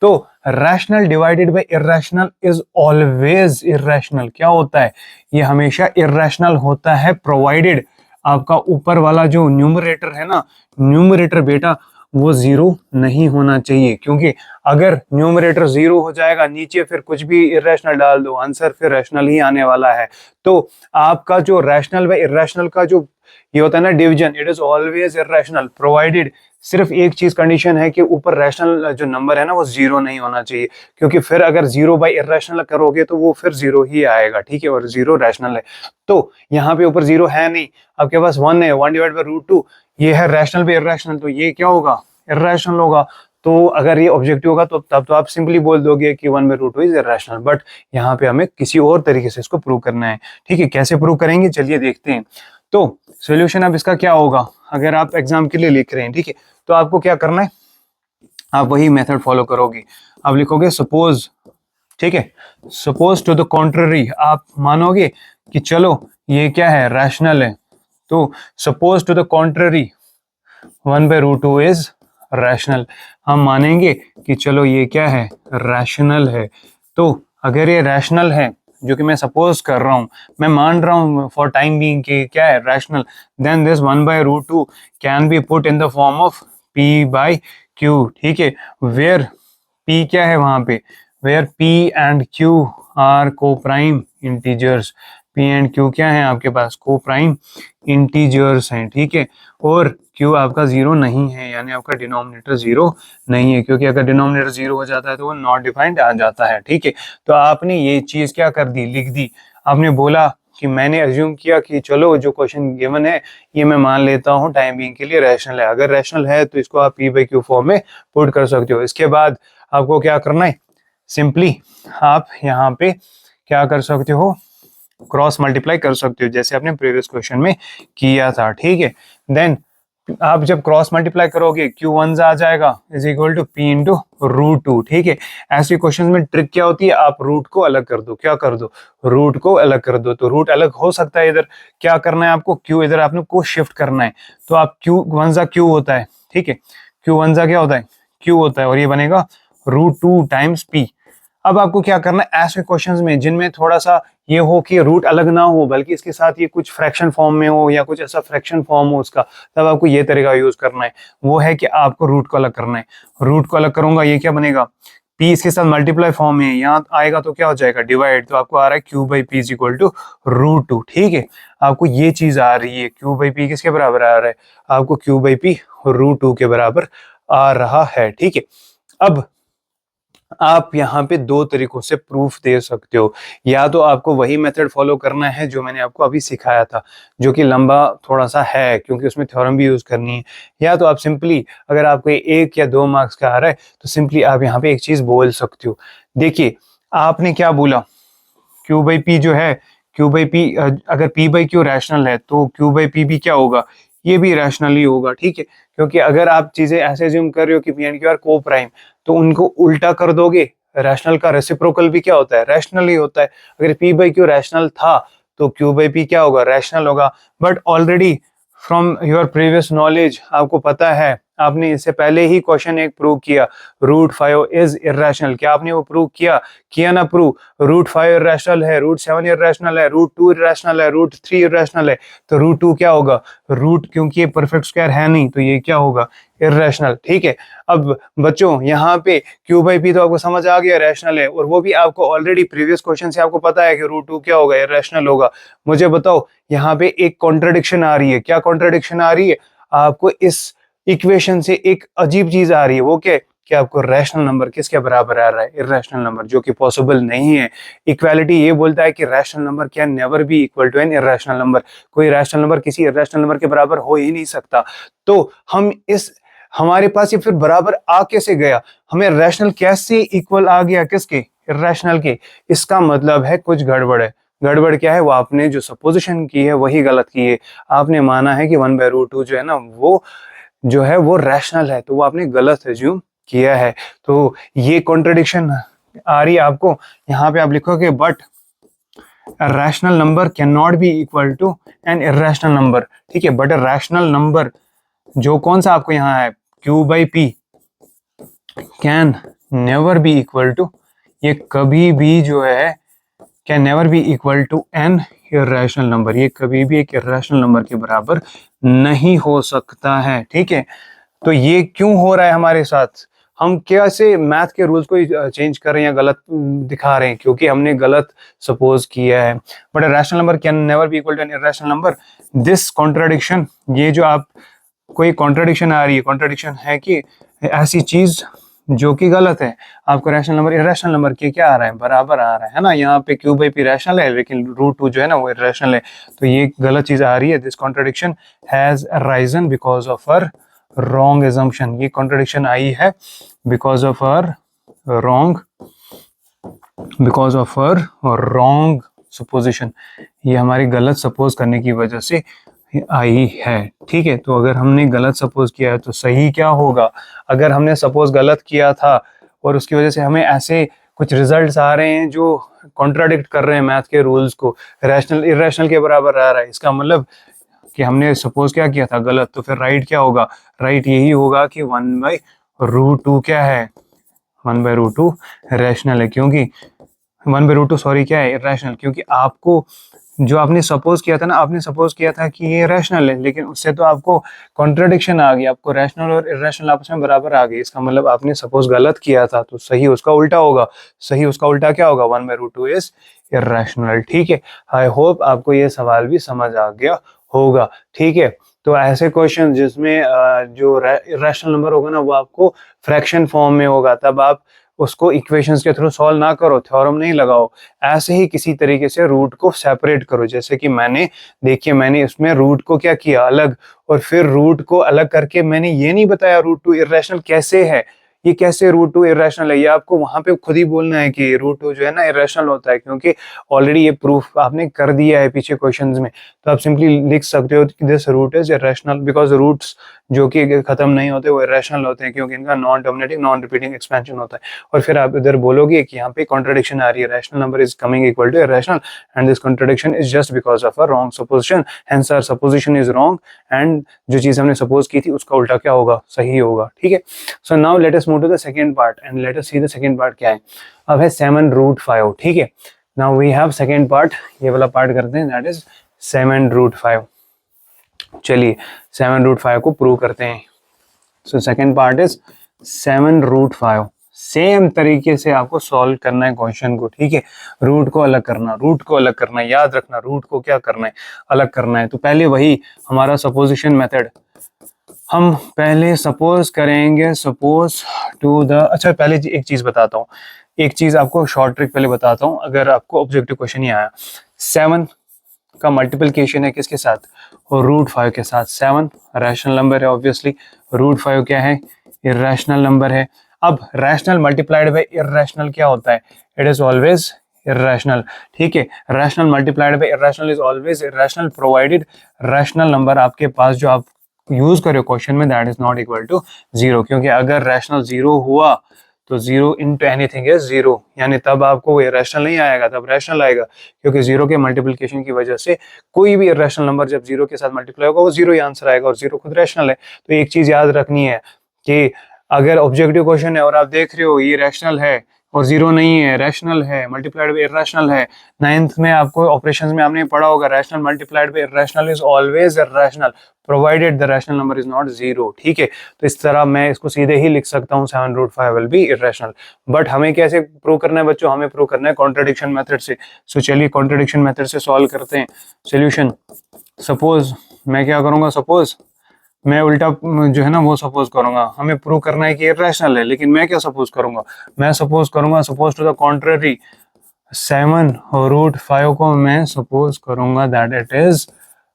तो rational divided bye irrational is always irrational. क्या होता है, ये हमेशा इरेशनल होता है प्रोवाइडेड आपका ऊपर वाला जो न्यूमरेटर है ना, न्यूमरेटर बेटा वो 0 नहीं होना चाहिए, क्योंकि अगर न्यूमरेटर 0 हो जाएगा नीचे फिर कुछ भी इरेशनल डाल दो, आंसर फिर रैशनल ही आने वाला है। तो आपका जो रैशनल व इरेशनल का जो ये होता है ना division, it is always irrational provided, सिर्फ एक चीज कंडीशन है कि ऊपर रैशनल जो नंबर है ना वो 0 नहीं होना चाहिए, क्योंकि फिर अगर 0 बाई इरेशनल करोगे तो वो फिर 0 ही आएगा, ठीक है, और 0 रैशनल है। तो यहाँ पे ऊपर 0 है नहीं, आपके पास 1 है, 1/√2, ये है रैशनल बाई इरेशनल, तो ये क्या होगा, इरेशनल होगा। तो अगर ये ऑब्जेक्टिव होगा तो तब तो आप सिंपली बोल दोगे कि 1/√2 इज इरेशनल, बट यहाँ पे हमें किसी और तरीके से इसको प्रूव करना है, ठीक है। कैसे प्रूव करेंगे चलिए देखते हैं। तो सॉल्यूशन अब इसका क्या होगा, अगर आप एग्जाम के लिए लिख रहे हैं, ठीक है, तो आपको क्या करना है, आप वही मेथड फॉलो करोगे। आप लिखोगे सपोज, ठीक है, सपोज टू द कॉन्ट्ररी, आप मानोगे कि चलो ये क्या है, रैशनल है, तो suppose to the contrary 1/√2 is rational. हम मानेंगे कि चलो ये क्या है, रैशनल है। तो अगर ये रैशनल है जो कि मैं सपोज कर रहा हूँ, मैं मान रहा हूँ फॉर टाइम बीइंग कि क्या है rational, then this 1/√2 can be put in the form of p/q, ठीक है, वेयर p क्या है वहां पे, where p and q are coprime integers, p and q क्या है आपके पास, को प्राइम इंटीजर्स हैं, ठीक है, और q आपका जीरो नहीं है, यानी आपका डिनोमिनेटर जीरो नहीं है, क्योंकि अगर डिनोमिनेटर जीरो हो जाता है तो वो नॉट डिफाइंड आ जाता है, ठीक है। तो आपने ये चीज क्या कर दी, लिख दी, आपने बोला कि मैंने अज्यूम किया कि चलो जो क्वेश्चन गिवन है ये मैं मान लेता हूँ टाइम बीइंग के लिए रैशनल है, अगर रैशनल है तो इसको आप p/q फॉर्म में पुट कर सकते हो। इसके बाद आपको क्या करना है, सिंपली आप यहाँ पे क्या कर सकते हो, क्रॉस मल्टीप्लाई कर सकते हो, जैसे आपने प्रीवियस क्वेश्चन में किया था, ठीक है। देन आप जब क्रॉस मल्टीप्लाई करोगे q1 आ जाएगा is equal to p into √2, ठीक है। ऐसे क्वेश्चन में ट्रिक क्या होती है, आप रूट को अलग कर दो, क्या कर दो, रूट को अलग कर दो, तो रूट अलग हो सकता है, इधर क्या करना है आपको, q इधर आपने को शिफ्ट करना है, तो आप q1 q होता है, ठीक है, q1 क्या होता है, q होता है, और ये बनेगा √2 टाइम्स p। अब आपको क्या करना है, ऐसे क्वेश्चंस में जिनमें थोड़ा सा ये हो कि रूट अलग ना हो बल्कि इसके साथ ये कुछ फ्रैक्शन फॉर्म में हो या कुछ ऐसा फ्रैक्शन फॉर्म हो उसका, तब आपको ये तरीका यूज करना है, वो है कि आपको रूट को अलग करना है। रूट को अलग करूंगा, ये क्या बनेगा, p इसके साथ मल्टीप्लाई फॉर्म में, यहाँ आएगा तो क्या हो जाएगा, डिवाइड, तो आपको आ रहा है q/p इज इक्वल टू √2, ठीक है। आपको ये चीज आ रही है, q/p किसके बराबर आ रहा है, आपको q/p √2 के बराबर आ रहा है, ठीक है। अब आप यहाँ पे दो तरीकों से प्रूफ दे सकते हो, या तो आपको वही मेथड फॉलो करना है जो मैंने आपको अभी सिखाया था, जो कि लंबा थोड़ा सा है क्योंकि उसमें थ्योरम भी यूज करनी है, या तो आप सिंपली अगर आपको 1 या 2 मार्क्स का आ रहा है तो सिंपली आप यहाँ पे एक चीज बोल सकते हो। देखिए आपने क्या बोला, q/p जो है, q/p अगर p/q रैशनल है तो q/p भी क्या होगा, ये भी रैशनल ही होगा, ठीक है। क्योंकि अगर आप चीजें ऐसे ज्यूम कर रहे हो कि p एंड q आर को प्राइम, तो उनको उल्टा कर दोगे, रैशनल का रेसिप्रोकल भी क्या होता है, रैशनल ही होता है। अगर p/q रैशनल था तो q/p क्या होगा, रैशनल होगा। But already from your previous knowledge आपको पता है, आपने इससे पहले ही क्वेश्चन एक प्रूव किया, √5 इज इर्रेशनल, क्या आपने वो प्रूव किया, किया ना प्रूव, √5 इर्रेशनल है, √7 इर्रेशनल है, √2 इर्रेशनल है, √3 इर्रेशनल है, तो √2 क्या होगा, रूट, क्योंकि ये परफेक्ट स्क्वायर है नहीं तो ये क्या होगा, इर्रेशनल, ठीक है। अब बच्चों यहाँ पे q/p तो आपको समझ आ गया रैशनल है, और वो भी आपको ऑलरेडी प्रीवियस क्वेश्चन से आपको पता है कि √2 क्या होगा, इर्रेशनल होगा। मुझे बताओ यहाँ पे एक कॉन्ट्रडिक्शन आ रही है, क्या कॉन्ट्रडिक्शन आ रही है, आपको इस इक्वेशन से एक अजीब चीज आ रही है, वो क्या, कि आपको रैशनल नंबर किसके बराबर आ रहा है, इर्रेशनल नंबर, जो कि पॉसिबल नहीं है। इक्वालिटी ये बोलता है कि rational number can never be equal to an irrational number, कोई रैशनल नंबर किसी इर्रेशनल नंबर के बराबर हो ही नहीं सकता। तो हम इस, हमारे पास ये फिर बराबर आ कैसे गया, हमें रैशनल कैसे इक्वल आ गया, किसके, इर्रेशनल के, इसका मतलब है कुछ गड़बड़ है। गड़बड़ क्या है, वो आपने जो सपोजिशन की है वही गलत की है। आपने माना है कि 1/√2 जो है ना वो जो है वो रैशनल है, तो वो आपने गलत एज्यूम किया है। तो ये कॉन्ट्रडिक्शन आ रही है आपको, यहाँ पे आप लिखोगे but rational number can not be equal to an irrational number, ठीक है। बट रैशनल नंबर जो कौन सा आपको यहाँ है, q/p can never be equal to, ये कभी भी जो है can never be equal to an irrational number, ये कभी भी एक इर्रेशनल नंबर के बराबर नहीं हो सकता है, ठीक है। तो ये क्यों हो रहा है हमारे साथ, हम कैसे मैथ के रूल्स को चेंज कर रहे हैं या गलत दिखा रहे हैं, क्योंकि हमने गलत सपोज किया है। But rational number can never be equal to an irrational number, this contradiction, ये जो आप कोई कॉन्ट्रडिक्शन आ रही है, कॉन्ट्रडिक्शन है कि ऐसी चीज जो कि गलत है, आपको रैशनल नंबर इर्रेशनल नंबर के क्या आ रहा है, बराबर आ रहा है ना। यहाँ पे q/p रैशनल है लेकिन √2 जो है ना वो इर्रेशनल है, तो ये गलत चीज आ रही है। This contradiction has arisen because of our wrong assumption, ये कॉन्ट्रडिक्शन आई है because of our wrong, because of our wrong supposition, ये हमारी गलत सपोज करने की वजह से आई है, ठीक है। तो अगर हमने गलत सपोज किया है तो सही क्या होगा, अगर हमने सपोज गलत किया था और उसकी वजह से हमें ऐसे कुछ रिजल्ट्स आ रहे हैं जो कॉन्ट्राडिक्ट कर रहे हैं मैथ के रूल्स को, रैशनल इर्रेशनल के बराबर आ रहा है, इसका मतलब कि हमने सपोज क्या किया था गलत, तो फिर राइट क्या होगा, राइट यही होगा कि 1/√2 क्या है, 1/√2 रैशनल है, क्योंकि 1/√2 सॉरी क्या है, इरेशनल, क्योंकि आपको जो आपने सपोज किया था ना, आपने सपोज किया था कि ये रैशनल है, लेकिन उससे तो आपको कॉन्ट्रडिक्शन आ गई, आपको रैशनल और इरेशनल आपस में बराबर आ गई। इसका मतलब आपने सपोज गलत किया था, तो सही उसका उल्टा होगा। सही उसका उल्टा क्या होगा, 1/√2 इज इरेशनल। ठीक है, आई होप आपको ये सवाल भी समझ आ गया होगा। ठीक है, तो ऐसे क्वेश्चन जिसमें जो इरेशनल नंबर होगा ना वो आपको फ्रैक्शन फॉर्म में होगा, तब आप उसको इक्वेशंस के थ्रू सॉल्व ना करो, थ्योरम नहीं लगाओ, ऐसे ही किसी तरीके से रूट को सेपरेट करो। जैसे कि देखिए मैंने इसमें रूट को क्या किया, अलग, और फिर रूट को अलग करके मैंने ये नहीं बताया रूट टू इरेशनल कैसे है, ये कैसे रूट टू इरेशनल है, ये आपको वहां पे खुद ही बोलना है कि रूट टू जो है ना इरेशनल होता है, क्योंकि ऑलरेडी ये प्रूफ आपने कर दिया है पीछे क्वेश्चंस में। तो आप सिंपली लिख सकते हो कि this root is irrational because roots जो कि खत्म नहीं होते वो इरेशनल होते हैं, क्योंकि इनका non terminating non repeating expansion होता है। और फिर आप इधर बोलोगे कि यहाँ पे कॉन्ट्रडिक्शन आ रही है, rational number is coming equal to irrational and this contradiction is just because of a wrong supposition, hence our supposition is wrong, and जो चीज हमने सपोज की थी उसका उल्टा क्या होगा, सही होगा। ठीक है, so now let us move to the second part and let us see the second part क्या है। अब है 7√5। ठीक है, now we have second part, ये वाला पार्ट करते हैं, दैट इज 7√5। चलिए 7√5 को प्रूव करते हैं। So second part is 7√5। Same तरीके से आपको सॉल्व करना है क्वेश्चन को। ठीक है, रूट को अलग करना, रूट को अलग करना, याद रखना रूट को क्या करना है, अलग करना है। तो पहले वही हमारा सपोजिशन मेथड, हम पहले सपोज करेंगे, सपोज टू द, अच्छा पहले एक चीज बताता हूँ, एक चीज आपको शॉर्ट ट्रिक पहले बताता हूँ, अगर आपको ऑब्जेक्टिव क्वेश्चन ही आया, 7 का मल्टीप्लिकेशन है किसके साथ, और √5 के साथ। 7 रैशनल नंबर है ऑब्वियसली, √5 क्या है, इरेशनल नंबर है। अब रैशनल मल्टीप्लाइड बाय इरेशनल क्या होता है, इट इज ऑलवेज इरेशनल। ठीक है, rational multiplied by irrational is always irrational provided rational number आपके पास जो आप यूज करो क्वेश्चन में that is not equal to 0, क्योंकि अगर रैशनल 0 हुआ तो 0 इंटू एनीथिंग इज 0, यानी तब आपको वो इरेशनल नहीं आएगा, तब रैशनल आएगा, क्योंकि 0 के मल्टीप्लिकेशन की वजह से कोई भी इरेशनल नंबर जब 0 के साथ मल्टीप्लाई होगा वो 0 ही आंसर आएगा, और 0 खुद रैशनल है। तो एक चीज याद रखनी है कि अगर ऑब्जेक्टिव क्वेश्चन है और आप देख रहे हो ये रैशनल है और 0 नहीं है, रैशनल है, मल्टीप्लाइड बाय इरेशनल है, 9th में आपको ऑपरेशंस में आपने पढ़ा होगा, rational multiplied by irrational is always irrational provided the rational number is not 0। ठीक है, तो इस तरह मैं इसको सीधे ही लिख सकता हूँ 7√5 विल बी इरेशनल। बट हमें कैसे प्रूव करना है बच्चों, हमें प्रूव करना है कॉन्ट्रडिक्शन मेथड से। सो चलिए कॉन्ट्रडिक्शन मेथड से सॉल्व करते हैं सोल्यूशन। सपोज मैं क्या करूंगा, सपोज मैं उल्टा जो है ना वो सपोज करूंगा, हमें प्रूव करना है कि इरेशनल है, लेकिन मैं क्या सपोज करूंगा, मैं सपोज करूंगा, सपोज टू द कॉन्ट्ररी, 7√5 को मैं सपोज करूंगा दैट इट इज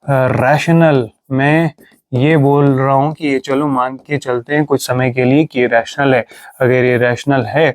रैशनल। मैं ये बोल रहा हूँ कि ये चलो मान के चलते हैं कुछ समय के लिए कि रैशनल है। अगर ये रैशनल है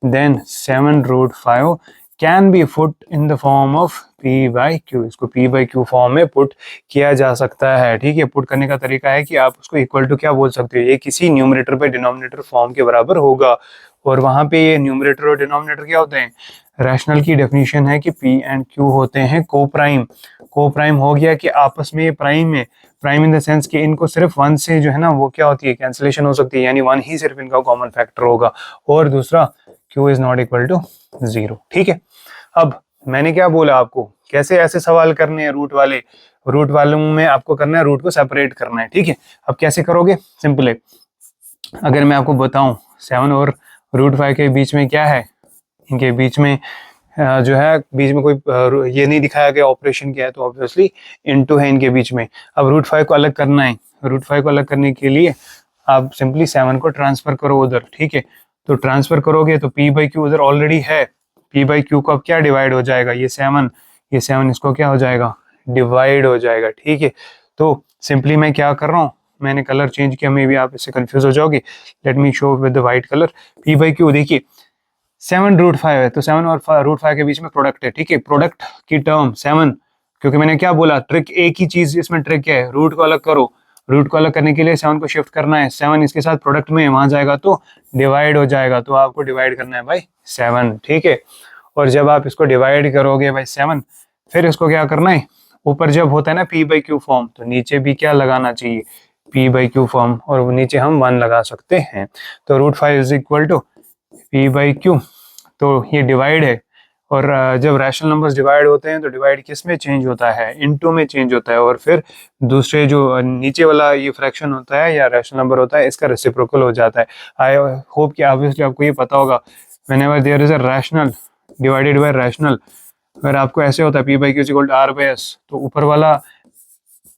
then 7√5 can be put in the form of p/q, इसको p/q फॉर्म में पुट किया जा सकता है। ठीक है, पुट करने का तरीका है कि आप उसको इक्वल टू क्या बोल सकते हो, ये किसी न्यूमरेटर पे डिनोमिनेटर फॉर्म के बराबर होगा, और वहां पे ये न्यूमरेटर और डिनोमिनेटर क्या होते हैं, रैशनल की डेफिनेशन है कि p एंड q होते हैं को प्राइम। को प्राइम हो गया कि आपस में प्राइम है, प्राइम इन द सेंस कि इनको सिर्फ 1 से जो है ना वो क्या होती है, कैंसिलेशन हो सकती है, यानी 1 ही सिर्फ इनका कॉमन फैक्टर होगा, और दूसरा q is not equal to 0। ठीक है, अब मैंने क्या बोला आपको, कैसे ऐसे सवाल करने हैं रूट वालों में आपको करना है, रूट को सेपरेट करना है। ठीक है, अब कैसे करोगे, सिंपल है, अगर मैं आपको बताऊं 7 और √5 के बीच में क्या है, इनके बीच में जो है बीच में कोई ये नहीं दिखाया गया ऑपरेशन क्या है, तो ऑब्वियसली इनटू है इनके बीच में। अब √5 को अलग करना है, √5 को अलग करने के लिए आप सिंपली 7 को ट्रांसफर करो उधर। ठीक है, तो ट्रांसफर करोगे तो p/q उधर ऑलरेडी है, p/q को अब क्या डिवाइड हो जाएगा, ये 7 इसको क्या हो जाएगा, डिवाइड हो जाएगा। ठीक है, तो सिंपली मैं क्या कर रहा हूँ, मैंने कलर चेंज किया, मे भी आप इससे कंफ्यूज हो जाओगे, let me show with the white colour. p/q देखिए 7√5 है, तो 7 और √5 के बीच में प्रोडक्ट है। ठीक है, प्रोडक्ट की टर्म 7, क्योंकि मैंने क्या बोला, ट्रिक एक ही चीज इसमें ट्रिक है, रूट को अलग करो, रूट को अलग करने के लिए 7 को शिफ्ट करना है, 7 इसके साथ प्रोडक्ट में वहां जाएगा तो डिवाइड हो जाएगा, तो आपको डिवाइड करना है बाई 7। ठीक है, और जब आप इसको डिवाइड करोगे बाई 7, फिर इसको क्या करना है, ऊपर जब होता है ना p/q फॉर्म, तो नीचे भी क्या लगाना चाहिए, p/q फॉर्म, और नीचे हम 1 लगा सकते हैं। तो √5 इज इक्वल टू p/q, तो ये डिवाइड है, और जब रैशनल नंबर्स डिवाइड होते हैं तो डिवाइड किस में चेंज होता है, इनटू में चेंज होता है, और फिर दूसरे जो नीचे वाला ये फ्रैक्शन होता है या रैशनल नंबर होता है इसका रेसिप्रोकल हो जाता है। आई होप कि ऑब्वियसली आपको ये पता होगा, whenever there is a rational divided by rational, अगर आपको ऐसे होता है P by Q is equal to R by S, तो ऊपर वाला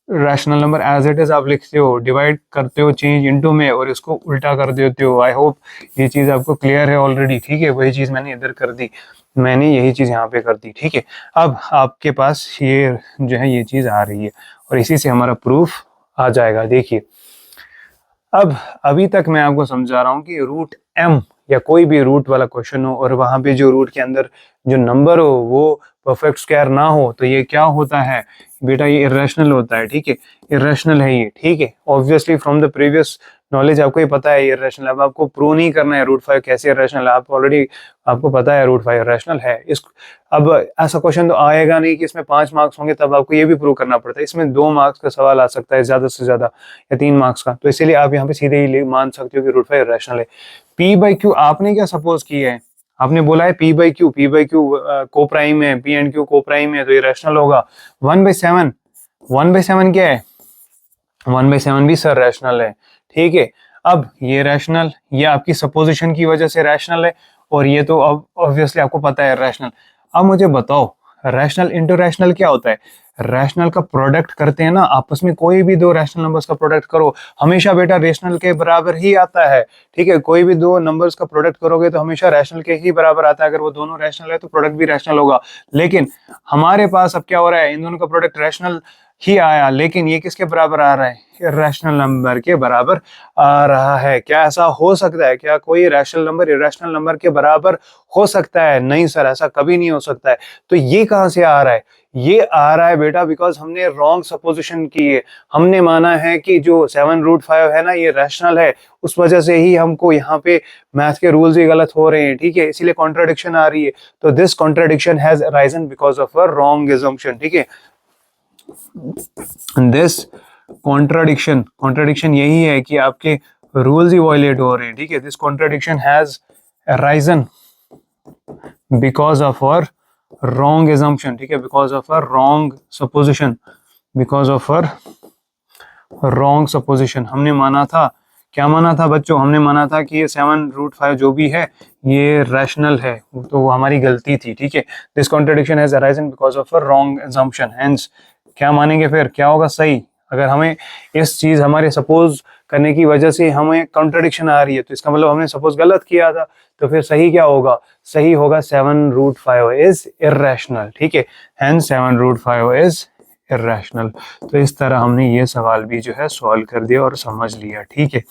rational number as it is आप लिखते हो, डिवाइड करते हो चेंज इनटू में और इसको उल्टा कर देते हो। आई होप ये चीज़ आपको क्लियर है ऑलरेडी, ठीक है। वही चीज़ मैंने इधर कर दी, मैंने यही चीज़ यहाँ पे कर दी, ठीक है। अब आपके पास ये जो है ये चीज़ आ रही है और इसी से हमारा प्रूफ आ जाएगा। देखिए अब अभी तक मैं आपको समझा रहा हूँ कि रूट एम या कोई भी रूट वाला क्वेश्चन हो और वहां पे जो रूट के अंदर जो नंबर हो वो परफेक्ट स्क्वायर ना हो तो ये क्या होता है बेटा, ये इरेशनल होता है, ठीक है। इरेशनल है ये, ठीक है। Obviously from the previous knowledge आपको ये पता है ये इरेशनल। अब आपको प्रूव नहीं करना है रूट 5 कैसे इरेशनल है, आप ऑलरेडी आपको पता है रूट 5 इरेशनल है। इस अब ऐसा क्वेश्चन तो आएगा नहीं कि इसमें 5 मार्क्स होंगे, तब आपको ये भी प्रूव करना पड़ता है। इसमें 2 मार्क्स का सवाल आ सकता है ज्यादा से ज्यादा, या 3 मार्क्स का, तो इसीलिए आप यहाँ पे सीधे ही मान सकते हो कि रूट 5 इरेशनल है। पी बाई क्यू आपने क्या सपोज किया है, आपने बोला है पी बाई क्यू को प्राइम है, पी एंड क्यू को प्राइम है तो ये रैशनल होगा। 1/7 1/7 क्या है, 1/7 भी सर रैशनल है, ठीक है। अब ये रैशनल, ये आपकी सपोजिशन की वजह से रैशनल है और ये तो अब ऑब्वियसली आपको पता है रैशनल। अब मुझे बताओ रैशनल इंटू रैशनल क्या होता है। रैशनल का प्रोडक्ट करते हैं ना आपस में, कोई भी दो रैशनल नंबर्स का प्रोडक्ट करो हमेशा बेटा रेशनल के बराबर ही आता है, ठीक है। कोई भी दो नंबर्स का प्रोडक्ट करोगे तो हमेशा रैशनल के ही बराबर आता है। अगर वो दोनों रैशनल है तो प्रोडक्ट भी रैशनल होगा। लेकिन हमारे पास अब क्या हो रहा है, इन दोनों का प्रोडक्ट रैशनल ही आया, लेकिन ये किसके बराबर आ रहा है, इरेशनल नंबर के बराबर आ रहा है। क्या ऐसा हो सकता है, क्या कोई रैशनल नंबर इरेशनल नंबर के बराबर हो सकता है? नहीं सर, ऐसा कभी नहीं हो सकता है। तो ये कहां से आ रहा है, ये आ रहा है बेटा बिकॉज हमने रॉन्ग सपोजिशन की है। हमने माना है कि जो 7√5 है ना ये रैशनल है, उस वजह से ही हमको यहाँ पे मैथ के रूल्स ही गलत हो रहे हैं, ठीक है। इसीलिए कॉन्ट्राडिक्शन आ रही है। तो this contradiction has arisen because of a wrong assumption, ठीक है। दिस कॉन्ट्राडिक्शन यही है कि आपके रूल्स ही वायलेट हो रहे हैं, ठीक है। This contradiction has arisen because of our wrong assumption, ठीक है, because of a wrong supposition, because of our wrong supposition. हमने माना था, क्या माना था बच्चों, हमने माना था कि ये 7√5 जो भी है ये रैशनल है, तो वो हमारी गलती थी, ठीक है। This contradiction has arisen because of a wrong assumption, hence क्या मानेंगे फिर, क्या होगा सही। अगर हमें इस चीज हमारे सपोज करने की वजह से हमें कॉन्ट्राडिक्शन आ रही है तो इसका मतलब हमने सपोज गलत किया था, तो फिर सही क्या होगा, सही होगा 7√5 इज इरेशनल, ठीक है। Hence 7√5 is irrational. तो इस तरह हमने ये सवाल भी जो है सॉल्व कर दिया और समझ लिया, ठीक है।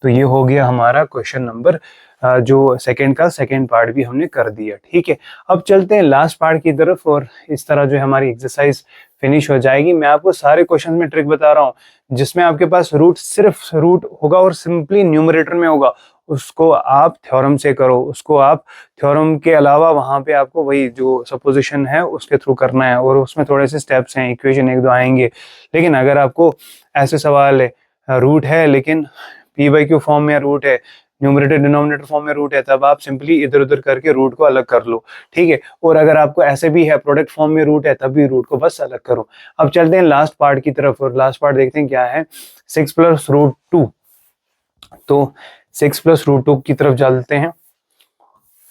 तो ये हो गया हमारा क्वेश्चन नंबर जो सेकंड का सेकंड पार्ट भी हमने कर दिया, ठीक है। अब चलते हैं लास्ट पार्ट की तरफ और इस तरह जो है हमारी एक्सरसाइज फिनिश हो जाएगी। मैं आपको सारे क्वेश्चन में ट्रिक बता रहा हूँ जिसमें आपके पास रूट सिर्फ रूट होगा और सिंपली न्यूमरेटर में होगा, उसको आप थ्योरम से करो, उसको आप थ्योरम के अलावा वहां पे आपको वही जो सपोजिशन है उसके थ्रू करना है और उसमें थोड़े से स्टेप्स हैं, इक्वेशन एक दो आएंगे। लेकिन अगर आपको ऐसे सवाल है रूट है लेकिन पी बाई क्यू फॉर्म में रूट है, न्यूमरेटर डिनोमिनेटर फॉर्म में रूट है, तब आप सिंपली इधर उधर करके रूट को अलग कर लो, ठीक है। और अगर आपको ऐसे भी है प्रोडक्ट फॉर्म में रूट है तब भी रूट को बस अलग करो। अब चलते हैं लास्ट पार्ट की तरफ और लास्ट पार्ट देखते हैं क्या है, 6 + √2। तो 6 + √2 की तरफ चलते हैं।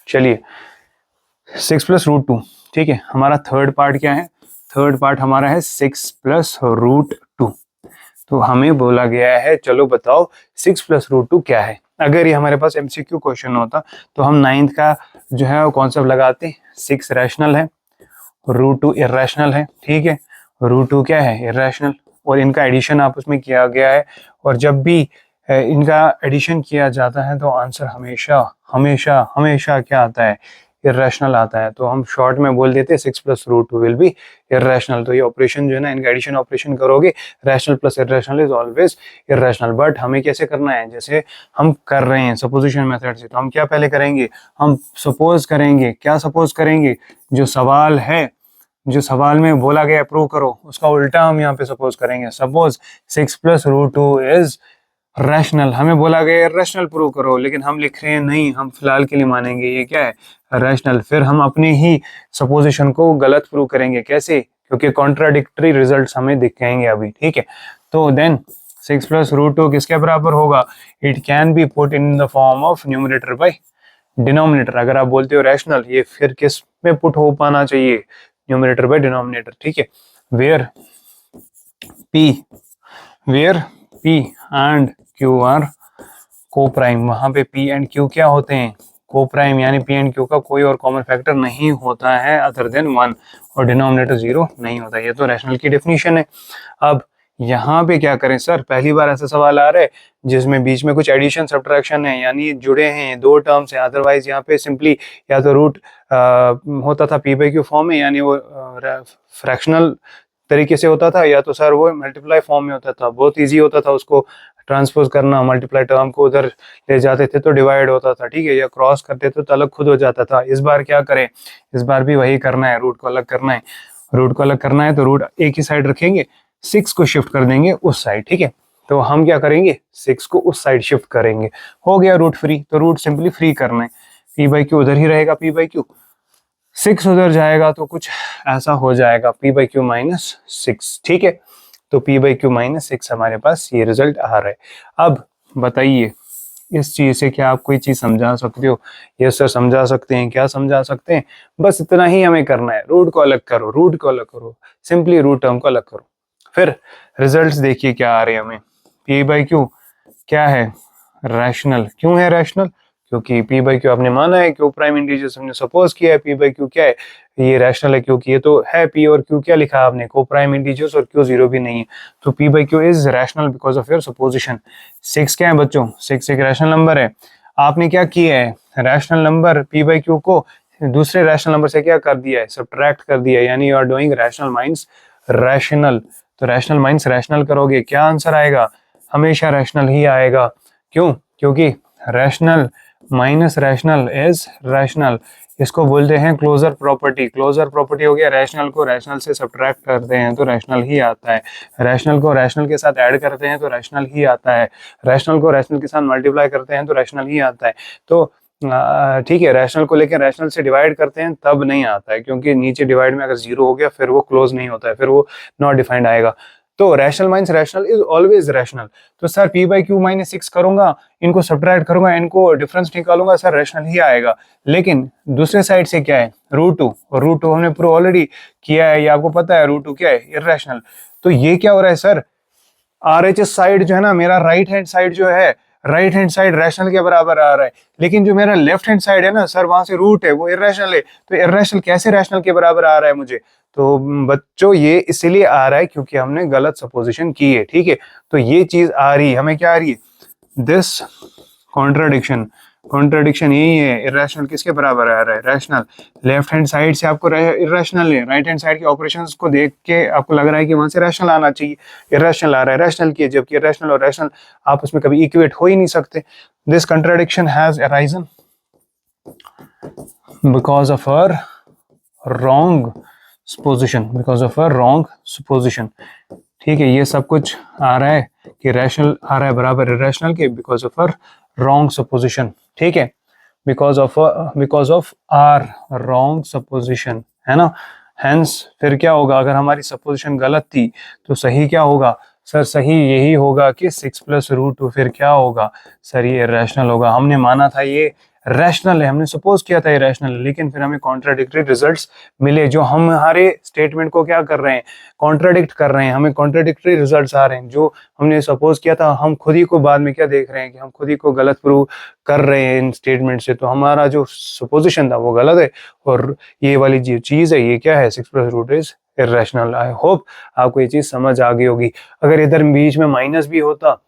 चलिए 6 + √2, ठीक है। हमारा थर्ड पार्ट क्या है, थर्ड पार्ट हमारा है 6 + √2। तो हमें बोला गया है चलो बताओ 6 + √2 क्या है। अगर ये हमारे पास MCQ क्वेश्चन होता तो हम 9th का जो है वो कॉन्सेप्ट लगाते, 6 रैशनल है, √2 इरेशनल है, ठीक है। √2 क्या है, इरेशनल, और इनका एडिशन आपस में किया गया है। और जब भी इनका एडिशन किया जाता है तो आंसर हमेशा हमेशा हमेशा क्या आता है, इरेशनल आता है। तो हम शॉर्ट में बोल देते हैं 6 + √2 विल बी इरेशनल। तो ये ऑपरेशन जो है ना, इनका एडिशन ऑपरेशन करोगे, rational plus irrational is always irrational. But हमें कैसे करना है, जैसे हम कर रहे हैं सपोजिशन मेथड से, तो हम क्या पहले करेंगे, हम सपोज करेंगे। क्या सपोज करेंगे, जो सवाल है, जो सवाल में बोला गया प्रूव करो, उसका उल्टा हम यहाँ पे सपोज करेंगे। सपोज 6 + √2 इज रैशनल, हमें बोला गया रैशनल प्रूव करो, लेकिन हम लिख रहे हैं नहीं, हम फिलहाल के लिए मानेंगे ये क्या है, रैशनल। फिर हम अपने ही सपोजिशन को गलत प्रूव करेंगे, कैसे, क्योंकि कॉन्ट्राडिक्टरी रिजल्ट्स हमें दिखाएंगे अभी, ठीक है। तो देन 6 प्लस रूट 2 किसके बराबर होगा, it can be put in the form of numerator by denominator. अगर आप बोलते हो रैशनल, ये फिर किस में पुट हो पाना चाहिए, न्यूमरेटर बाय डिनोमिनेटर, ठीक है। Where P and Q are coprime, वहां पे पी एंड क्यू क्या होते हैं, को प्राइम, यानी पी एंड क्यू का कोई और कॉमन फैक्टर नहीं होता है अदर देन 1, और डिनोमिनेटर 0 नहीं होता। ये तो रैशनल की डेफिनेशन है। अब यहाँ पे क्या करें सर, पहली बार ऐसा सवाल आ रहा है जिसमें बीच में कुछ एडिशन सब्ट्रैक्शन है, यानी जुड़े हैं दो टर्म्स हैं, अदरवाइज यहाँ पे सिंपली या तो रूट होता था पी बाई क्यू फॉर्म में, यानी वो फ्रैक्शनल तरीके से होता था, या तो सर वो मल्टीप्लाई फॉर्म में होता था, बहुत इजी होता था उसको ट्रांसपोज करना, मल्टीप्लाई टर्म को उधर ले जाते थे तो डिवाइड होता था, ठीक है, या क्रॉस करते थे तो अलग खुद हो जाता था। इस बार क्या करें, इस बार भी वही करना है, रूट को अलग करना है। रूट को अलग करना है तो रूट एक ही साइड रखेंगे, 6 को शिफ्ट कर देंगे उस साइड, ठीक है। तो हम क्या करेंगे, 6 को उस साइड शिफ्ट करेंगे, हो गया रूट फ्री। तो रूट सिंपली फ्री करना है, पी बाई क्यू उधर ही रहेगा, पी बाई क्यू 6 उधर जाएगा तो कुछ ऐसा हो जाएगा, पी बाई क्यू माइनस 6, ठीक है। तो पी बाई क्यू माइनस 6 हमारे पास ये रिजल्ट आ रहा है। अब बताइए इस चीज से क्या आप कोई चीज समझा सकते हो, यस सर समझा सकते हैं, क्या समझा सकते हैं, बस इतना ही हमें करना है, रूट को अलग करो, रूट को अलग करो, सिंपली रूट टर्म को अलग करो। फिर रिजल्ट्स देखिए क्या आ रहे हैं हमें, पी बाई क्यू क्या है, रैशनल। क्यों है रैशनल, क्योंकि पी बाई क्यू आपने माना है, क्यू प्राइम इंटीजर्स हमने सपोज किया है, पी बाई क्यू क्या है, ये रैशनल है क्योंकि ये तो है, पी और क्यू क्या लिखा आपने, को प्राइम इंटीजर्स, और क्यू 0 भी नहीं है, तो P by Q is rational because of your supposition. 6 क्या है बच्चों, 6 एक रैशनल नंबर है। आपने क्या किया है, rational number P by Q को दूसरे रैशनल नंबर से क्या कर दिया है, सब्ट्रैक्ट कर दिया है, यानी you are doing rational minus rational. तो रैशनल माइनस रैशनल करोगे, क्या आंसर आएगा, हमेशा रैशनल ही आएगा। क्यों, क्योंकि rational minus rational is rational, इसको बोलते हैं क्लोजर प्रॉपर्टी। क्लोजर प्रॉपर्टी हो गया, रैशनल को रैशनल से सब्ट्रैक्ट करते हैं तो रैशनल ही आता है, रैशनल को रैशनल के साथ ऐड करते हैं तो रैशनल ही आता है, रैशनल को रैशनल के साथ मल्टीप्लाई करते हैं तो रैशनल ही आता है। तो ठीक है, रैशनल को लेकर रैशनल से डिवाइड करते हैं तब नहीं आता है, क्योंकि नीचे डिवाइड में अगर 0 हो गया फिर वो क्लोज नहीं होता है, फिर वो नॉट डिफाइंड आएगा। तो rational minus rational is always rational. तो sir P by Q minus 6 करूंगा, इनको सब्ट्रैक्ट करूंगा, इनको डिफरेंस निकालूंगा, सर रैशनल ही आएगा। लेकिन दूसरे साइड से क्या है, रूट 2, और रूट 2 हमने प्रूव ऑलरेडी किया है, ये आपको पता है, रूट 2 क्या है, इर्रेशनल। तो ये क्या हो रहा है सर, RHS साइड जो है ना, मेरा राइट हैंड साइड जो है, राइट हैंड साइड रैशनल के बराबर आ रहा है, लेकिन जो मेरा लेफ्ट हैंड साइड है ना सर, वहां से रूट है, वो इर्रेशनल है। तो इर्रेशनल कैसे रैशनल के बराबर आ रहा है मुझे, तो बच्चों ये इसीलिए आ रहा है क्योंकि हमने गलत सपोजिशन की है, ठीक है। तो ये चीज आ रही है हमें, क्या आ रही है, दिस कॉन्ट्राडिक्शन, कॉन्ट्राडिक्शन यही है, इरेशनल किसके बराबर आ रहा है, रैशनल। लेफ्ट हैंड साइड से आपको इरेशनल है, राइट हैंड साइड के ऑपरेशंस को देख के आपको लग रहा है कि वहां से रैशनल आना चाहिए, इरेशनल आ रहा है रैशनल की, जबकि इरेशनल और रैशनल आपस में कभी इक्वेट हो ही नहीं सकते। This contradiction has arisen because of a wrong supposition, because of a wrong supposition, ठीक है। ये सब कुछ आ रहा है कि रैशनल आ रहा है बराबर इरेशनल के because of a wrong supposition, ठीक है, because of our wrong supposition, है ना। हेंस फिर क्या होगा, अगर हमारी सपोजिशन गलत थी तो सही क्या होगा सर, सही यही होगा कि 6 प्लस रूट 2 फिर क्या होगा सर, ये रैशनल होगा। हमने माना था ये रैशनल है, हमने सपोज किया था ये रैशनल है, लेकिन फिर हमें कॉन्ट्राडिक्टरी रिजल्ट्स मिले, जो हम हमारे स्टेटमेंट को क्या कर रहे हैं, कॉन्ट्राडिक्ट कर रहे हैं, हमें कॉन्ट्राडिक्टरी रिजल्ट्स आ रहे हैं। जो हमने सपोज किया था, हम खुद ही को बाद में क्या देख रहे हैं कि हम खुद ही को गलत प्रूव कर रहे हैं इन स्टेटमेंट से। तो हमारा जो सपोजिशन था वो गलत है, और ये वाली जो चीज है ये क्या है, 6 plus root is irrational. I hope आपको ये चीज समझ आ गई होगी। अगर इधर बीच में माइनस भी होता,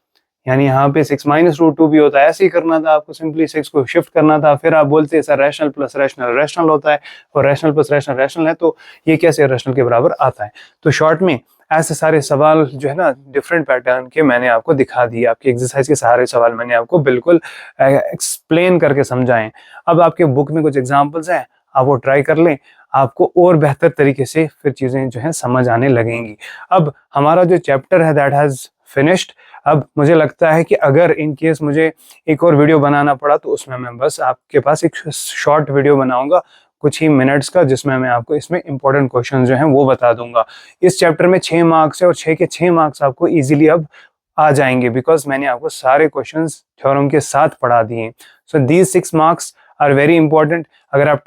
यानी यहाँ पे 6 माइनस रूट 2 भी होता है, ऐसे ही करना था आपको, सिंपली 6 को शिफ्ट करना था, फिर आप बोलते sir rational plus rational rational होता है, और रैशनल प्लस रैशनल रैशनल है, तो ये कैसे रैशनल के बराबर आता है। तो शॉर्ट में ऐसे सारे सवाल जो है ना डिफरेंट पैटर्न के मैंने आपको दिखा दिए, आपकी एक्सरसाइज के सारे सवाल मैंने आपको बिल्कुल एक्सप्लेन करके समझाएं। अब आपके बुक में कुछ एग्जाम्पल्स हैं, आप वो ट्राई कर लें, आपको और बेहतर तरीके से फिर चीजें जो है समझ आने लगेंगी। अब हमारा जो चैप्टर है दैट हैज फिनिश्ड। अब मुझे लगता है कि अगर इन केस मुझे एक और वीडियो बनाना पड़ा तो उसमें मैं बस आपके पास एक शॉर्ट वीडियो बनाऊंगा कुछ ही मिनट्स का, जिसमें मैं आपको इसमें इंपॉर्टेंट क्वेश्चन जो हैं वो बता दूंगा। इस चैप्टर में 6 मार्क्स है और 6 के 6 मार्क्स आपको इजीली अब आ जाएंगे, बिकॉज मैंने आपको सारे क्वेश्चंस थ्योरम के साथ पढ़ा दिए। So these 6 marks are very important. अगर आप